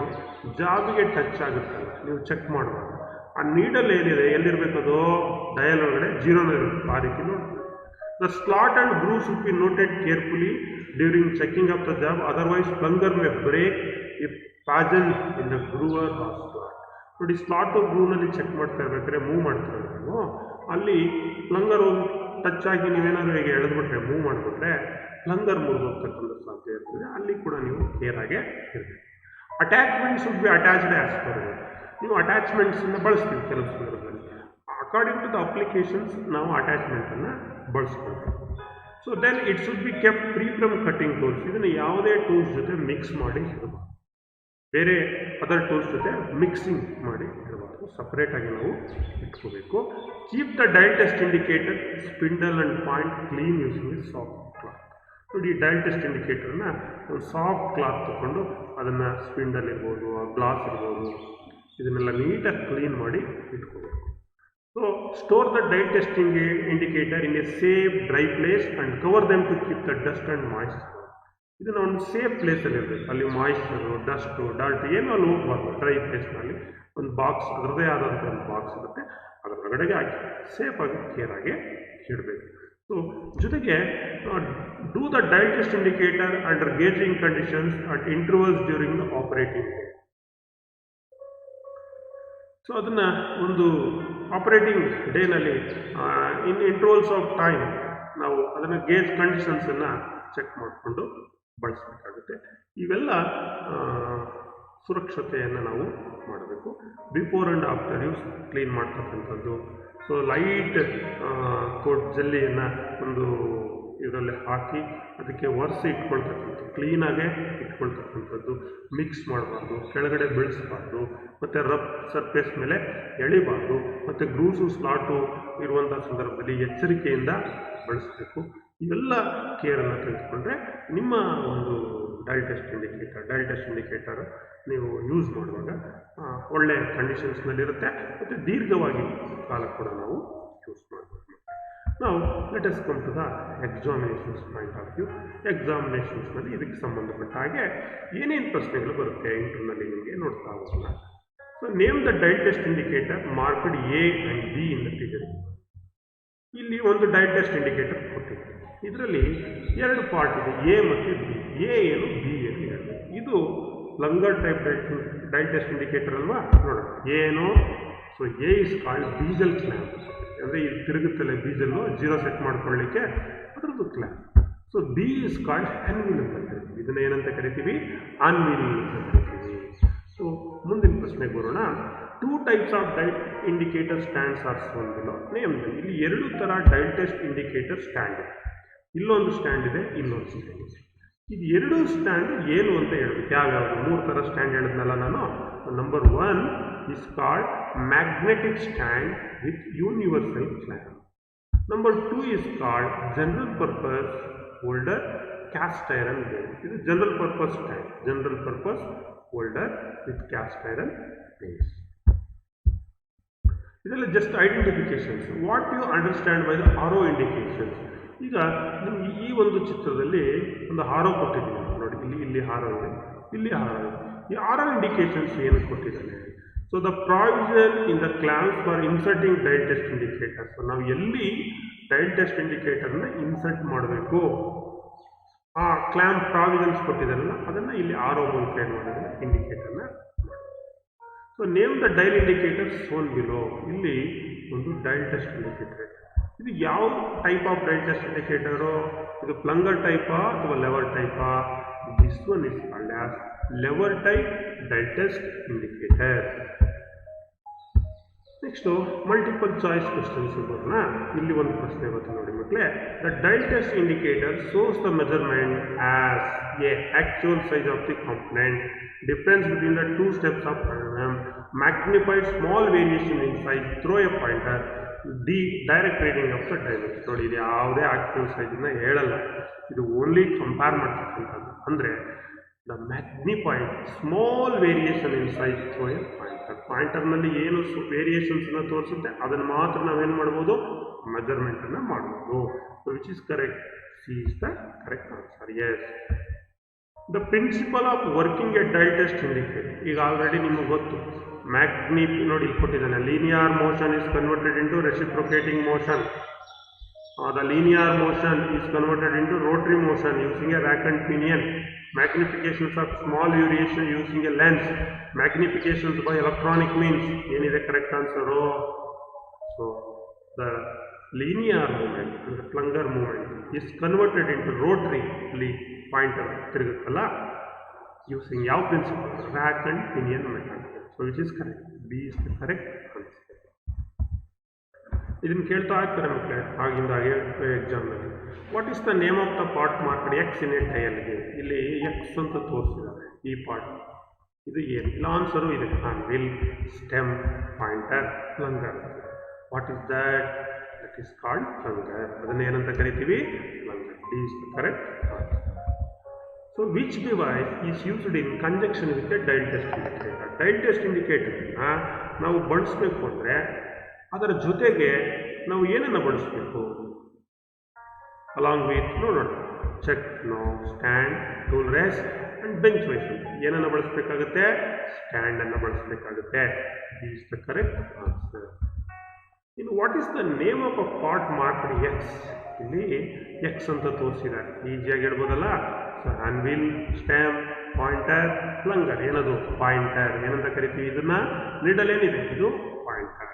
ಜಾಬಿಗೆ touch ಆಗುತ್ತಲ್ಲ, ನೀವು check ಮಾಡುವಾಗ ಆ needle ಏನಿದೆ ಎಲ್ಲಿರಬೇಕದು dial ಒಳಗಡೆ ಜೀರೋನಲ್ಲಿರುತ್ತೆ, ಆ ರೀತಿ ನೋಡ್ತೀವಿ. The slot and groove should be noted carefully during checking of the job, otherwise plunger may break if passing in the groove or or slot. ನೋಡಿ, ಸ್ಲಾಟು ಗ್ರೂನಲ್ಲಿ ಚೆಕ್ ಮಾಡ್ತಾ ಇರ್ಬೇಕಾದ್ರೆ ಮೂವ್ ಮಾಡ್ತಾರೆ ನೀವು, ಅಲ್ಲಿ ಪ್ಲಂಗರ್ ಟಚ್ ಆಗಿ ನೀವೇನಾದರೂ ಈಗ ಎಳೆದ್ಬಿಟ್ರೆ ಮೂವ್ ಮಾಡಿಬಿಟ್ರೆ ಪ್ಲಂಗರ್ ಮುರಿದೋಗ್ತಕ್ಕಂಥ ಸಾಧ್ಯ ಇರ್ತದೆ. ಅಲ್ಲಿ ಕೂಡ ನೀವು ಕೇರ್ ಆಗೇ ಇರಬೇಕು. Attachment should be attached as per. ನೀವು ಅಟ್ಯಾಚ್ಮೆಂಟ್ಸನ್ನು ಬಳಸ್ತೀವಿ ಕೆಲವು ಸಂದರ್ಭದಲ್ಲಿ. ಅಕಾರ್ಡಿಂಗ್ ಟು ದ ಅಪ್ಲಿಕೇಶನ್ಸ್ ನಾವು ಅಟ್ಯಾಚ್ಮೆಂಟನ್ನು ಬಳಸ್ಕೊಳ್ಬೇಕು. So then it should be kept free from cutting tools. ಇದನ್ನು ಯಾವುದೇ ಟೂಲ್ಸ್ ಜೊತೆ ಮಿಕ್ಸ್ ಮಾಡಿ ಇಡಬಾರ್ದು, ಬೇರೆ ಅದರ್ ಟೂಲ್ಸ್ ಜೊತೆ ಮಿಕ್ಸಿಂಗ್ ಮಾಡಿ ಇಡಬಾರ್ದು, ಸಪ್ರೇಟಾಗಿ ನಾವು ಇಟ್ಕೋಬೇಕು. Keep the dial test indicator spindle and point clean using A soft cloth. ನೋಡಿ, ಡಯಲ್ ಟೆಸ್ಟ್ ಇಂಡಿಕೇಟರ್ನ ಒಂದು ಸಾಫ್ಟ್ ಕ್ಲಾತ್ ತೊಗೊಂಡು ಅದನ್ನು ಸ್ಪಿಂಡಲ್ ಇರ್ಬೋದು, ಗ್ಲಾಸ್ ಇರ್ಬೋದು, ಇದನ್ನೆಲ್ಲ ನೀಟಾಗಿ ಕ್ಲೀನ್ ಮಾಡಿ ಇಟ್ಕೋಬೇಕು. So store the dial test indicator in a safe dry place and cover them to keep the dust and moisture. ಇದನ್ನು ಒಂದು ಸೇಫ್ ಪ್ಲೇಸಲ್ಲಿ ಇರಬೇಕು, ಅಲ್ಲಿ ಮಾಯ್ಶ್ಚರು, ಡಸ್ಟು, ಡಾಲ್ಟ್ ಏನೂ ಅಲ್ಲಿ ಹೋಗ್ಬಾರ್ದು. ಡ್ರೈ ಪ್ಲೇಸ್ನಲ್ಲಿ ಒಂದು ಬಾಕ್ಸ್, ಅದರದೇ ಆದಂಥ ಒಂದು ಬಾಕ್ಸ್ ಇರುತ್ತೆ, ಅದರ ಒಳಗಡೆಗೆ ಹಾಕಿ ಸೇಫಾಗಿ ಕೇರಾಗಿ ಇಡಬೇಕು. ಸೊ ಜೊತೆಗೆ do the dial test indicator under gauging conditions at intervals during the operating day. So ಅದನ್ನು ಒಂದು ಆಪರೇಟಿಂಗ್ ಡೇನಲ್ಲಿ ಇನ್ ಇಂಟರ್ವಲ್ಸ್ ಆಫ್ ಟೈಮ್ ನಾವು ಅದನ್ನು ಗೇಜ್ ಕಂಡೀಷನ್ಸನ್ನು ಚೆಕ್ ಮಾಡಿಕೊಂಡು ಬಳಸಬೇಕಾಗುತ್ತೆ. ಇವೆಲ್ಲ ಸುರಕ್ಷತೆಯನ್ನು ನಾವು ಮಾಡಬೇಕು. Before and after use clean ಮಾಡ್ತಕ್ಕಂಥದ್ದು. ಸೊ ಲೈಟ್ ಕೋಟ್ ಜೆಲ್ಲಿಯನ್ನು ಒಂದು ಇದರಲ್ಲಿ ಹಾಕಿ ಅದಕ್ಕೆ ಒರೆಸಿ ಇಟ್ಕೊಳ್ತಕ್ಕಂಥದ್ದು, ಕ್ಲೀನಾಗೆ ಇಟ್ಕೊಳ್ತಕ್ಕಂಥದ್ದು, ಮಿಕ್ಸ್ ಮಾಡಬಾರ್ದು, ಕೆಳಗಡೆ ಬೀಳಿಸಬಾರ್ದು, ಮತ್ತು ರಫ್ ಸರ್ಫೇಸ್ ಮೇಲೆ ಎಳಿಬಾರ್ದು, ಮತ್ತು ಗ್ರೂಸು ಸ್ಲಾಟು ಇರುವಂಥ ಸಂದರ್ಭದಲ್ಲಿ ಎಚ್ಚರಿಕೆಯಿಂದ ಬಳಸಬೇಕು. ಇವೆಲ್ಲ ಕೇರನ್ನು ತೆಗೆದುಕೊಂಡ್ರೆ ನಿಮ್ಮ ಒಂದು ಡಯಲ್ ಟೆಸ್ಟ್ ಇಂಡಿಕೇಟರ್ ನೀವು ಯೂಸ್ ಮಾಡುವಾಗ ಒಳ್ಳೆಯ ಕಂಡೀಷನ್ಸ್ನಲ್ಲಿರುತ್ತೆ ಮತ್ತು ದೀರ್ಘವಾಗಿ ಕಾಲ ಕೂಡ ನಾವು ಯೂಸ್ ಮಾಡ್ಬೋದು. ನಾವು let us come to the examinations point of view. ಎಕ್ಸಾಮಿನೇಷನ್ಸ್ನಲ್ಲಿ ಇದಕ್ಕೆ ಸಂಬಂಧಪಟ್ಟ ಹಾಗೆ ಏನೇನು ಪ್ರಶ್ನೆಗಳು ಬರುತ್ತೆ ಇಂಟರ್ನಲ್ಲಿ ನಿಮಗೆ ನೋಡ್ತಾ ಹೋಗೋಣ. So name the dial test indicator marked A and B in the figure. ಇಲ್ಲಿ ಒಂದು ಡಯಲ್ ಟೆಸ್ಟ್ ಇಂಡಿಕೇಟರ್ ಕೊಟ್ಟಿದೆ, ಇದರಲ್ಲಿ ಎರಡು ಪಾರ್ಟ್ ಇದೆ, A ಮತ್ತು B. A ಏನು, B ಏನು ಹೇಳಬೇಕು. ಇದು plunger type dial test indicator ಅಲ್ವಾ, ನೋಡೋಣ ಏನು. So A is called bezel clamp, ಅಂದರೆ ಇದು ತಿರುಗುತ್ತಲ್ಲ ಡೀಸೆಲ್ಲು, ಜೀರೋ ಸೆಟ್ ಮಾಡ್ಕೊಳ್ಳಿಕ್ಕೆ ಅದರದ್ದು clamp. So B is called handwheel ಅಂತ ಕರಿತೀವಿ, ಇದನ್ನು ಏನಂತ ಕರಿತೀವಿ, ಆನ್ವೀಲ್ ಅಂತ ಕರಿತೀವಿ. ಸೊ ಮುಂದಿನ ಪ್ರಶ್ನೆಗೆ ಬರೋಣ. 2 types of dial indicator stands are shown below. Name them. ಇಲ್ಲಿ 2 ಥರ ಡಯಲ್ ಟೆಸ್ಟ್ ಇಂಡಿಕೇಟರ್ ಸ್ಟ್ಯಾಂಡ್ ಇದೆ, ಇಲ್ಲೊಂದು ಸ್ಟ್ಯಾಂಡ್ ಇದೆ, ಇಲ್ಲೊಂದು ಸ್ಟ್ಯಾಂಡ್ ಇದೆ. ಇದು 2 ಸ್ಟ್ಯಾಂಡ್ ಏನು ಅಂತ ಹೇಳಬೇಕು. ಯಾವ್ಯಾವುದು 3 ಥರ ಸ್ಟ್ಯಾಂಡ್ ಹೇಳಿದ್ನಲ್ಲ ನಾನು. Number 1 is called magnetic stand with universal clamp. Number 2 is called general purpose holder cast iron base. This is general purpose stand, general purpose holder with cast iron base. ಇದೆಲ್ಲ just identifications. What you understand by the arrow indications. ಈಗ ನಿಮ್ಗೆ ಈ ಒಂದು ಚಿತ್ರದಲ್ಲಿ ಒಂದು ಹಾರೋ ಕೊಟ್ಟಿದ್ದೀನಿ ನೋಡಿ, ಇಲ್ಲಿ ಹಾರೋ ಇದೆ, ಇಲ್ಲಿ ಹಾರೋ ಇದೆ. ಈ ಆರೋ ಇಂಡಿಕೇಶನ್ಸ್ ಏನು ಕೊಟ್ಟಿದ್ದಾನೆ. So the provision in the clamps for inserting dial test indicators. ನಾವು ಎಲ್ಲಿ ಡಯಲ್ ಟೆಸ್ಟ್ ಇಂಡಿಕೇಟರ್ನ ಇನ್ಸರ್ಟ್ ಮಾಡಬೇಕು ಆ ಕ್ಲಾಂಪ್ ಪ್ರಾವಿಷನ್ಸ್ ಕೊಟ್ಟಿದ್ದಾರಲ್ಲ, ಅದನ್ನು ಇಲ್ಲಿ ಆರೋ ಮೂಲಕ ಏನು ಮಾಡಿದ್ರೆ ಇಂಡಿಕೇಟರ್ನ. So name the dial indicator shown below. ಇಲ್ಲಿ ಒಂದು ಡಯಲ್ ಟೆಸ್ಟ್ ಇಂಡಿಕೇಟರ್. ಇದು ಯಾವ type of dial test indicator? ಇದು ಪ್ಲಂಗರ್ ಟೈಪಾ ಅಥವಾ ಲೆವರ್ ಟೈಪಾ? This one is called as lever type dial test indicator. Next multiple choice questions ಬರೋಣ. ಇಲ್ಲಿ ಒಂದು ಪ್ರಶ್ನೆ ಬರುತ್ತೆ ನೋಡಿ ಮಕ್ಕಳೇ. The dial test indicator shows the measurement as a actual size of the component, difference between the two steps of programme, magnified small variation in size, throw a pointer, the direct reading of the dimension. ನೋಡಿ, ಇದು ಯಾವುದೇ actual ಸೈಜನ್ನ ಹೇಳಲ್ಲ, ಇದು only compare ಮಾಡ್ತಕ್ಕಂಥದ್ದು. ಅಂದರೆ the magnified small variation in size throw a pointer, ಪಾಯಿಂಟರ್ನಲ್ಲಿ ಏನು ವೇರಿಯೇಷನ್ಸನ್ನು ತೋರಿಸುತ್ತೆ ಅದನ್ನು ಮಾತ್ರ ನಾವೇನು ಮಾಡ್ಬೋದು, ಮೆಜರ್ಮೆಂಟನ್ನು ಮಾಡ್ಬೋದು. Which is correct? C is the correct answer. Yes. The principle of working a dial test indicator, ಈಗ ಆಲ್ರೆಡಿ ನಿಮಗೆ ಗೊತ್ತು. ನೋಡಿ ಇಲ್ಲಿ ಕೊಟ್ಟಿದ್ದಾನೆ, linear motion is converted into reciprocating motion. The linear motion is converted into rotary motion using a rack and pinion. Magnifications of small variation using a lens. Magnifications by electronic means. Any the correct answer? So the linear movement, the plunger movement, is converted into rotary pointer ತಿರುಗುತ್ತಲ್ಲ, using ಯಾವ principle? Rack and pinion method. So which is correct? B is the correct answer. ಇದನ್ನು ಕೇಳ್ತಾ ಇರ್ತಾರೆ ಮಕ್ಕಳೇ ಆಗಿಂದಾಗೆ ಎಕ್ಸಾಮ್ನಲ್ಲಿ. What is the name of the part marked X in a ಡಯಲ್ಗೆ? ಇಲ್ಲಿ X ಅಂತ ತೋರಿಸಿದ್ದಾರೆ ಈ ಪಾರ್ಟ್. ಇದು ಏನು? ಇಲ್ಲ, ಆನ್ಸರು ಇದೆ. Wheel, stem, pointer, plunger. What is that? That is called plunger. ಅದನ್ನು ಏನಂತ ಕರಿತೀವಿ? Plunger. D is the correct answer. So which device is used in conjunction with a dial test indicator? Dial test ಇಂಡಿಕೇಟರ್ನ ನಾವು ಬಳಸಬೇಕು ಅಂದರೆ ಅದರ ಜೊತೆಗೆ ನಾವು ಏನನ್ನು ಬಳಸಬೇಕು? ಅಲಾಂಗ್ ವಿತ್ ನೋಡೋಣ, chuck, no, stand, tool rest and bench vice. ಏನನ್ನು ಬಳಸಬೇಕಾಗುತ್ತೆ? ಸ್ಟ್ಯಾಂಡನ್ನು ಬಳಸಬೇಕಾಗುತ್ತೆ. Is the correct answer. ಇನ್ನು what is the name of a part marked X? ಇಲ್ಲಿ ಎಕ್ಸ್ ಅಂತ ತೋರಿಸಿದ್ದಾರೆ, ಈಸಿಯಾಗಿ ಹೇಳ್ಬೋದಲ್ಲ. So hand wheel, stem, pointer, plunger. ಏನದು? ಪಾಯಿಂಟರ್. ಏನಂತ ಕರಿತೀವಿ ಇದನ್ನು? ನೀಡಲ್ ಏನಿದೆ? ಇದು ಪಾಯಿಂಟರ್.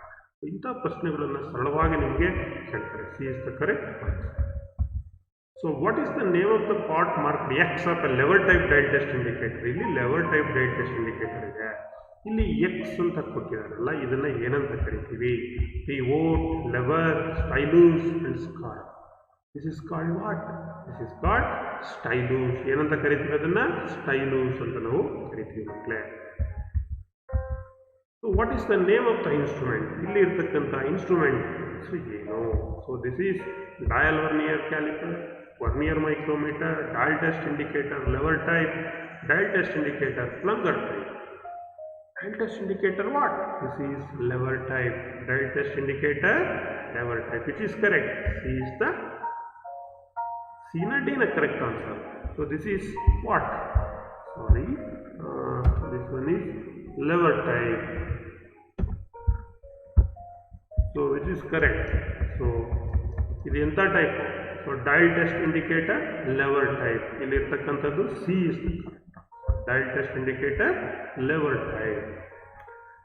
ಇಂಥ ಪ್ರಶ್ನೆಗಳನ್ನು ಸರಳವಾಗಿ ನಿಮಗೆ ಕೇಳ್ತಾರೆ. C is the correct answer. So what is the name of the part marked X of a lever type dial test indicator? ಇಲ್ಲಿ lever type dial test indicator ಇದೆ. ಇಲ್ಲಿ ಎಕ್ಸ್ ಅಂತ ಕೊಟ್ಟಿದ್ದಾರಲ್ಲ, ಇದನ್ನು ಏನಂತ ಕರಿತೀವಿ? Pivot, lever, stylus and scroll. This is called what? This is called stylus. ಏನಂತ ಕರಿತೀವಿ ಅದನ್ನು? ಸ್ಟೈಲೂಸ್ ಅಂತ ನಾವು ಕರಿತೀವಿ ಮಕ್ಕಳೇ. So what is the name of the instrument? ಇಲ್ಲಿ ಇರ್ತಕ್ಕಂಥ ಇನ್ಸ್ಟ್ರೂಮೆಂಟ್ ಏನು? So this is dial vernier caliper, vernier micrometer, dial test indicator, lever type, dial test indicator, plunger type. Dial test indicator what? This is lever type. Dial test indicator lever type. Which is correct? C is the C na D na correct answer. So this is what? Sorry, this one is lever type. So which is correct? So ಇದು ಎಂಥ type? So dial test indicator lever type. ಇಲ್ಲಿ ಇರ್ತಕ್ಕಂಥದ್ದು C is the correct. Dial test indicator lever type.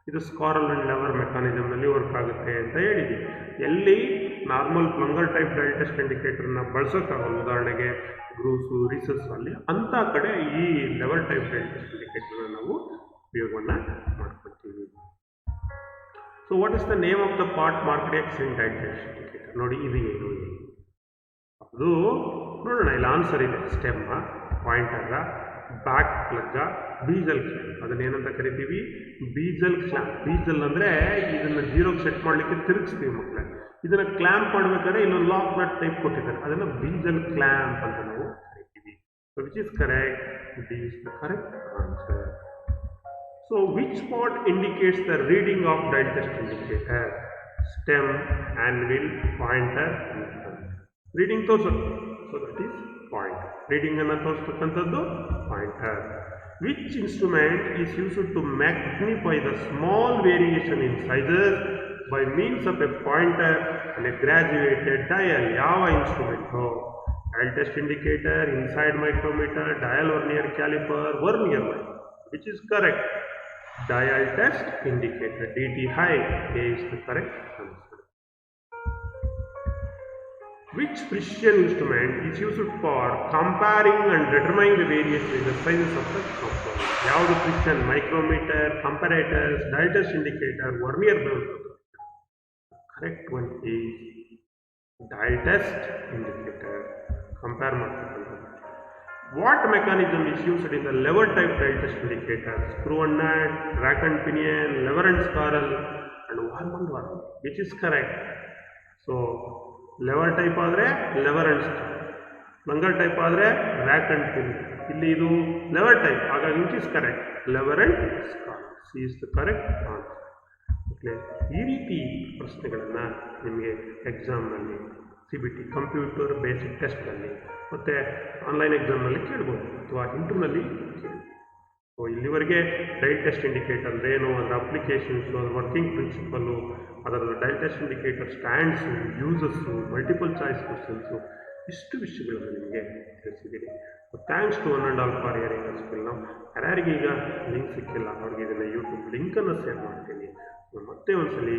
ಇದು scroll and lever ಮೆಕಾನಿಸಮ್ನಲ್ಲಿ work ಆಗುತ್ತೆ ಅಂತ ಹೇಳಿದ್ದೀವಿ. ಎಲ್ಲಿ normal plunger type dial test ಇಂಡಿಕೇಟರ್ನ ಬಳಸೋಕ್ಕಾಗಲ್ಲ, ಉದಾಹರಣೆಗೆ ಗ್ರೂಸು, ರೀಸಸ್ ಅಲ್ಲಿ, ಅಂಥ ಕಡೆ ಈ ಲೆವರ್ ಟೈಪ್ ಡಯಲ್ ಟೆಸ್ಟ್ ಇಂಡಿಕೇಟರ್ನ ನಾವು ಉಪಯೋಗವನ್ನು ಮಾಡ್ಕೊಳ್ತೀವಿ. So what is the name of the part marked X in dial test indicator? ನೋಡಿ ಇದು ಏನು? ಅದು ನೋಡೋಣ, ಇಲ್ಲಿ ಆನ್ಸರ್ ಇದೆ. ಸ್ಟೆಮ್ಮ, ಪಾಯಿಂಟರ, ಬ್ಯಾಕ್ ಪ್ಲಗ್ಗ, ಬೀಜಲ್ ಕ್ಲ್ಯಾಂಪ್. ಅದನ್ನೇನಂತ ಕರಿತೀವಿ? ಬೀಜಲ್ ಕ್ಲ್ಯಾಂಪ್. ಬೀಜಲ್ ಅಂದರೆ ಇದನ್ನು ಜೀರೋಗೆ ಸೆಟ್ ಮಾಡಲಿಕ್ಕೆ ತಿರುಗಿಸ್ತೀವಿ ಮಕ್ಕಳೇ. ಇದನ್ನು ಕ್ಲ್ಯಾಂಪ್ ಮಾಡಬೇಕಾದ್ರೆ ಇಲ್ಲೊಂದು ಲಾಕ್ ನಟ್ ಟೈಪ್ ಕೊಟ್ಟಿದ್ದಾರೆ, ಅದನ್ನು ಬೀಜಲ್ ಕ್ಲ್ಯಾಂಪ್ ಅಂತ ನಾವು ಕರಿತೀವಿ. So which is correct? D is the correct answer. So which part indicates the reading of dial test indicator? Stem, anvil, pointer. Reading ತೋರಿಸೋದು, ಸೊ ದಟ್ ಈಸ್ ಪಾಯಿಂಟರ್. ರೀಡಿಂಗನ್ನು ತೋರಿಸ್ತಕ್ಕಂಥದ್ದು pointer. Which instrument is used to magnify the small variation in sizes by means of a pointer and a graduated dial? ಯಾವ instrument? Dial test indicator, inside micrometer, dial vernier caliper, vernier micrometer. Which is correct? Dial test indicator. D T high. A is the correct answer. Which precision instrument is used for comparing and determining the variation in the sizes of the component? ಯಾವುದು precision? Micrometer, comparators, dial test indicator, vernier micrometer. Correct one is dial test indicator. Compare ಮಾಡ್ತಕ್ಕಂಥದ್ದು. What mechanism is used in the lever type dial test indicator? Screw and nut, track and pinion, lever and spiral and worm and worm, which is correct? So lever type ಆದರೆ lever and spiral, mangle type ಆದರೆ rack and pinion. ಇಲ್ಲಿ ಇದು lever type, ಹಾಗಾಗಿ which is correct? Lever and ಸ್ಪಾರಲ್. C is the correct answer. Okay, ಈ ರೀತಿ ಪ್ರಶ್ನೆಗಳನ್ನು ನಿಮಗೆ ಎಕ್ಸಾಮ್ನಲ್ಲಿ CBT computer basic ಟೆಸ್ಟ್ನಲ್ಲಿ ಮತ್ತು ಆನ್ಲೈನ್ ಎಕ್ಸಾಮ್ನಲ್ಲಿ ಕೇಳ್ಬೋದು ಅಥವಾ ಇಂಟರ್ನಲ್ಲಿ ಕೇಳ್ಬೋದು. ಸೊ ಇಲ್ಲಿವರೆಗೆ ಡಯಲ್ ಟೆಸ್ಟ್ ಇಂಡಿಕೇಟರ್ ಅಂದರೆ ಏನು, ಅದರ ಅಪ್ಲಿಕೇಶನ್ಸು, ಅದರ ವರ್ಕಿಂಗ್ ಪ್ರಿನ್ಸಿಪಲ್ಲು, ಅದರ dial test indicator stands, uses, multiple choice questions, ಇಷ್ಟು ವಿಷಯಗಳನ್ನು ನಿಮಗೆ ತಿಳಿಸಿದ್ದೀನಿ. Thanks to one and all for hearing us till now. ಯಾರ್ಯಾರಿಗೆ ಈಗ ಲಿಂಕ್ ಸಿಕ್ಕಿಲ್ಲ ಅವ್ರಿಗೆ ಇದನ್ನು ಯೂಟ್ಯೂಬ್ ಲಿಂಕನ್ನು ಶೇರ್ ಮಾಡ್ತೀನಿ. ಮತ್ತೆ ಒಂದ್ಸಲಿ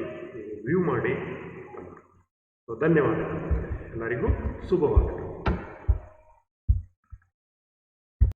ವ್ಯೂ ಮಾಡಿ. ಸೊ ಧನ್ಯವಾದಗಳು, ಎಲ್ಲರಿಗೂ ಶುಭವಾಗಲಿ.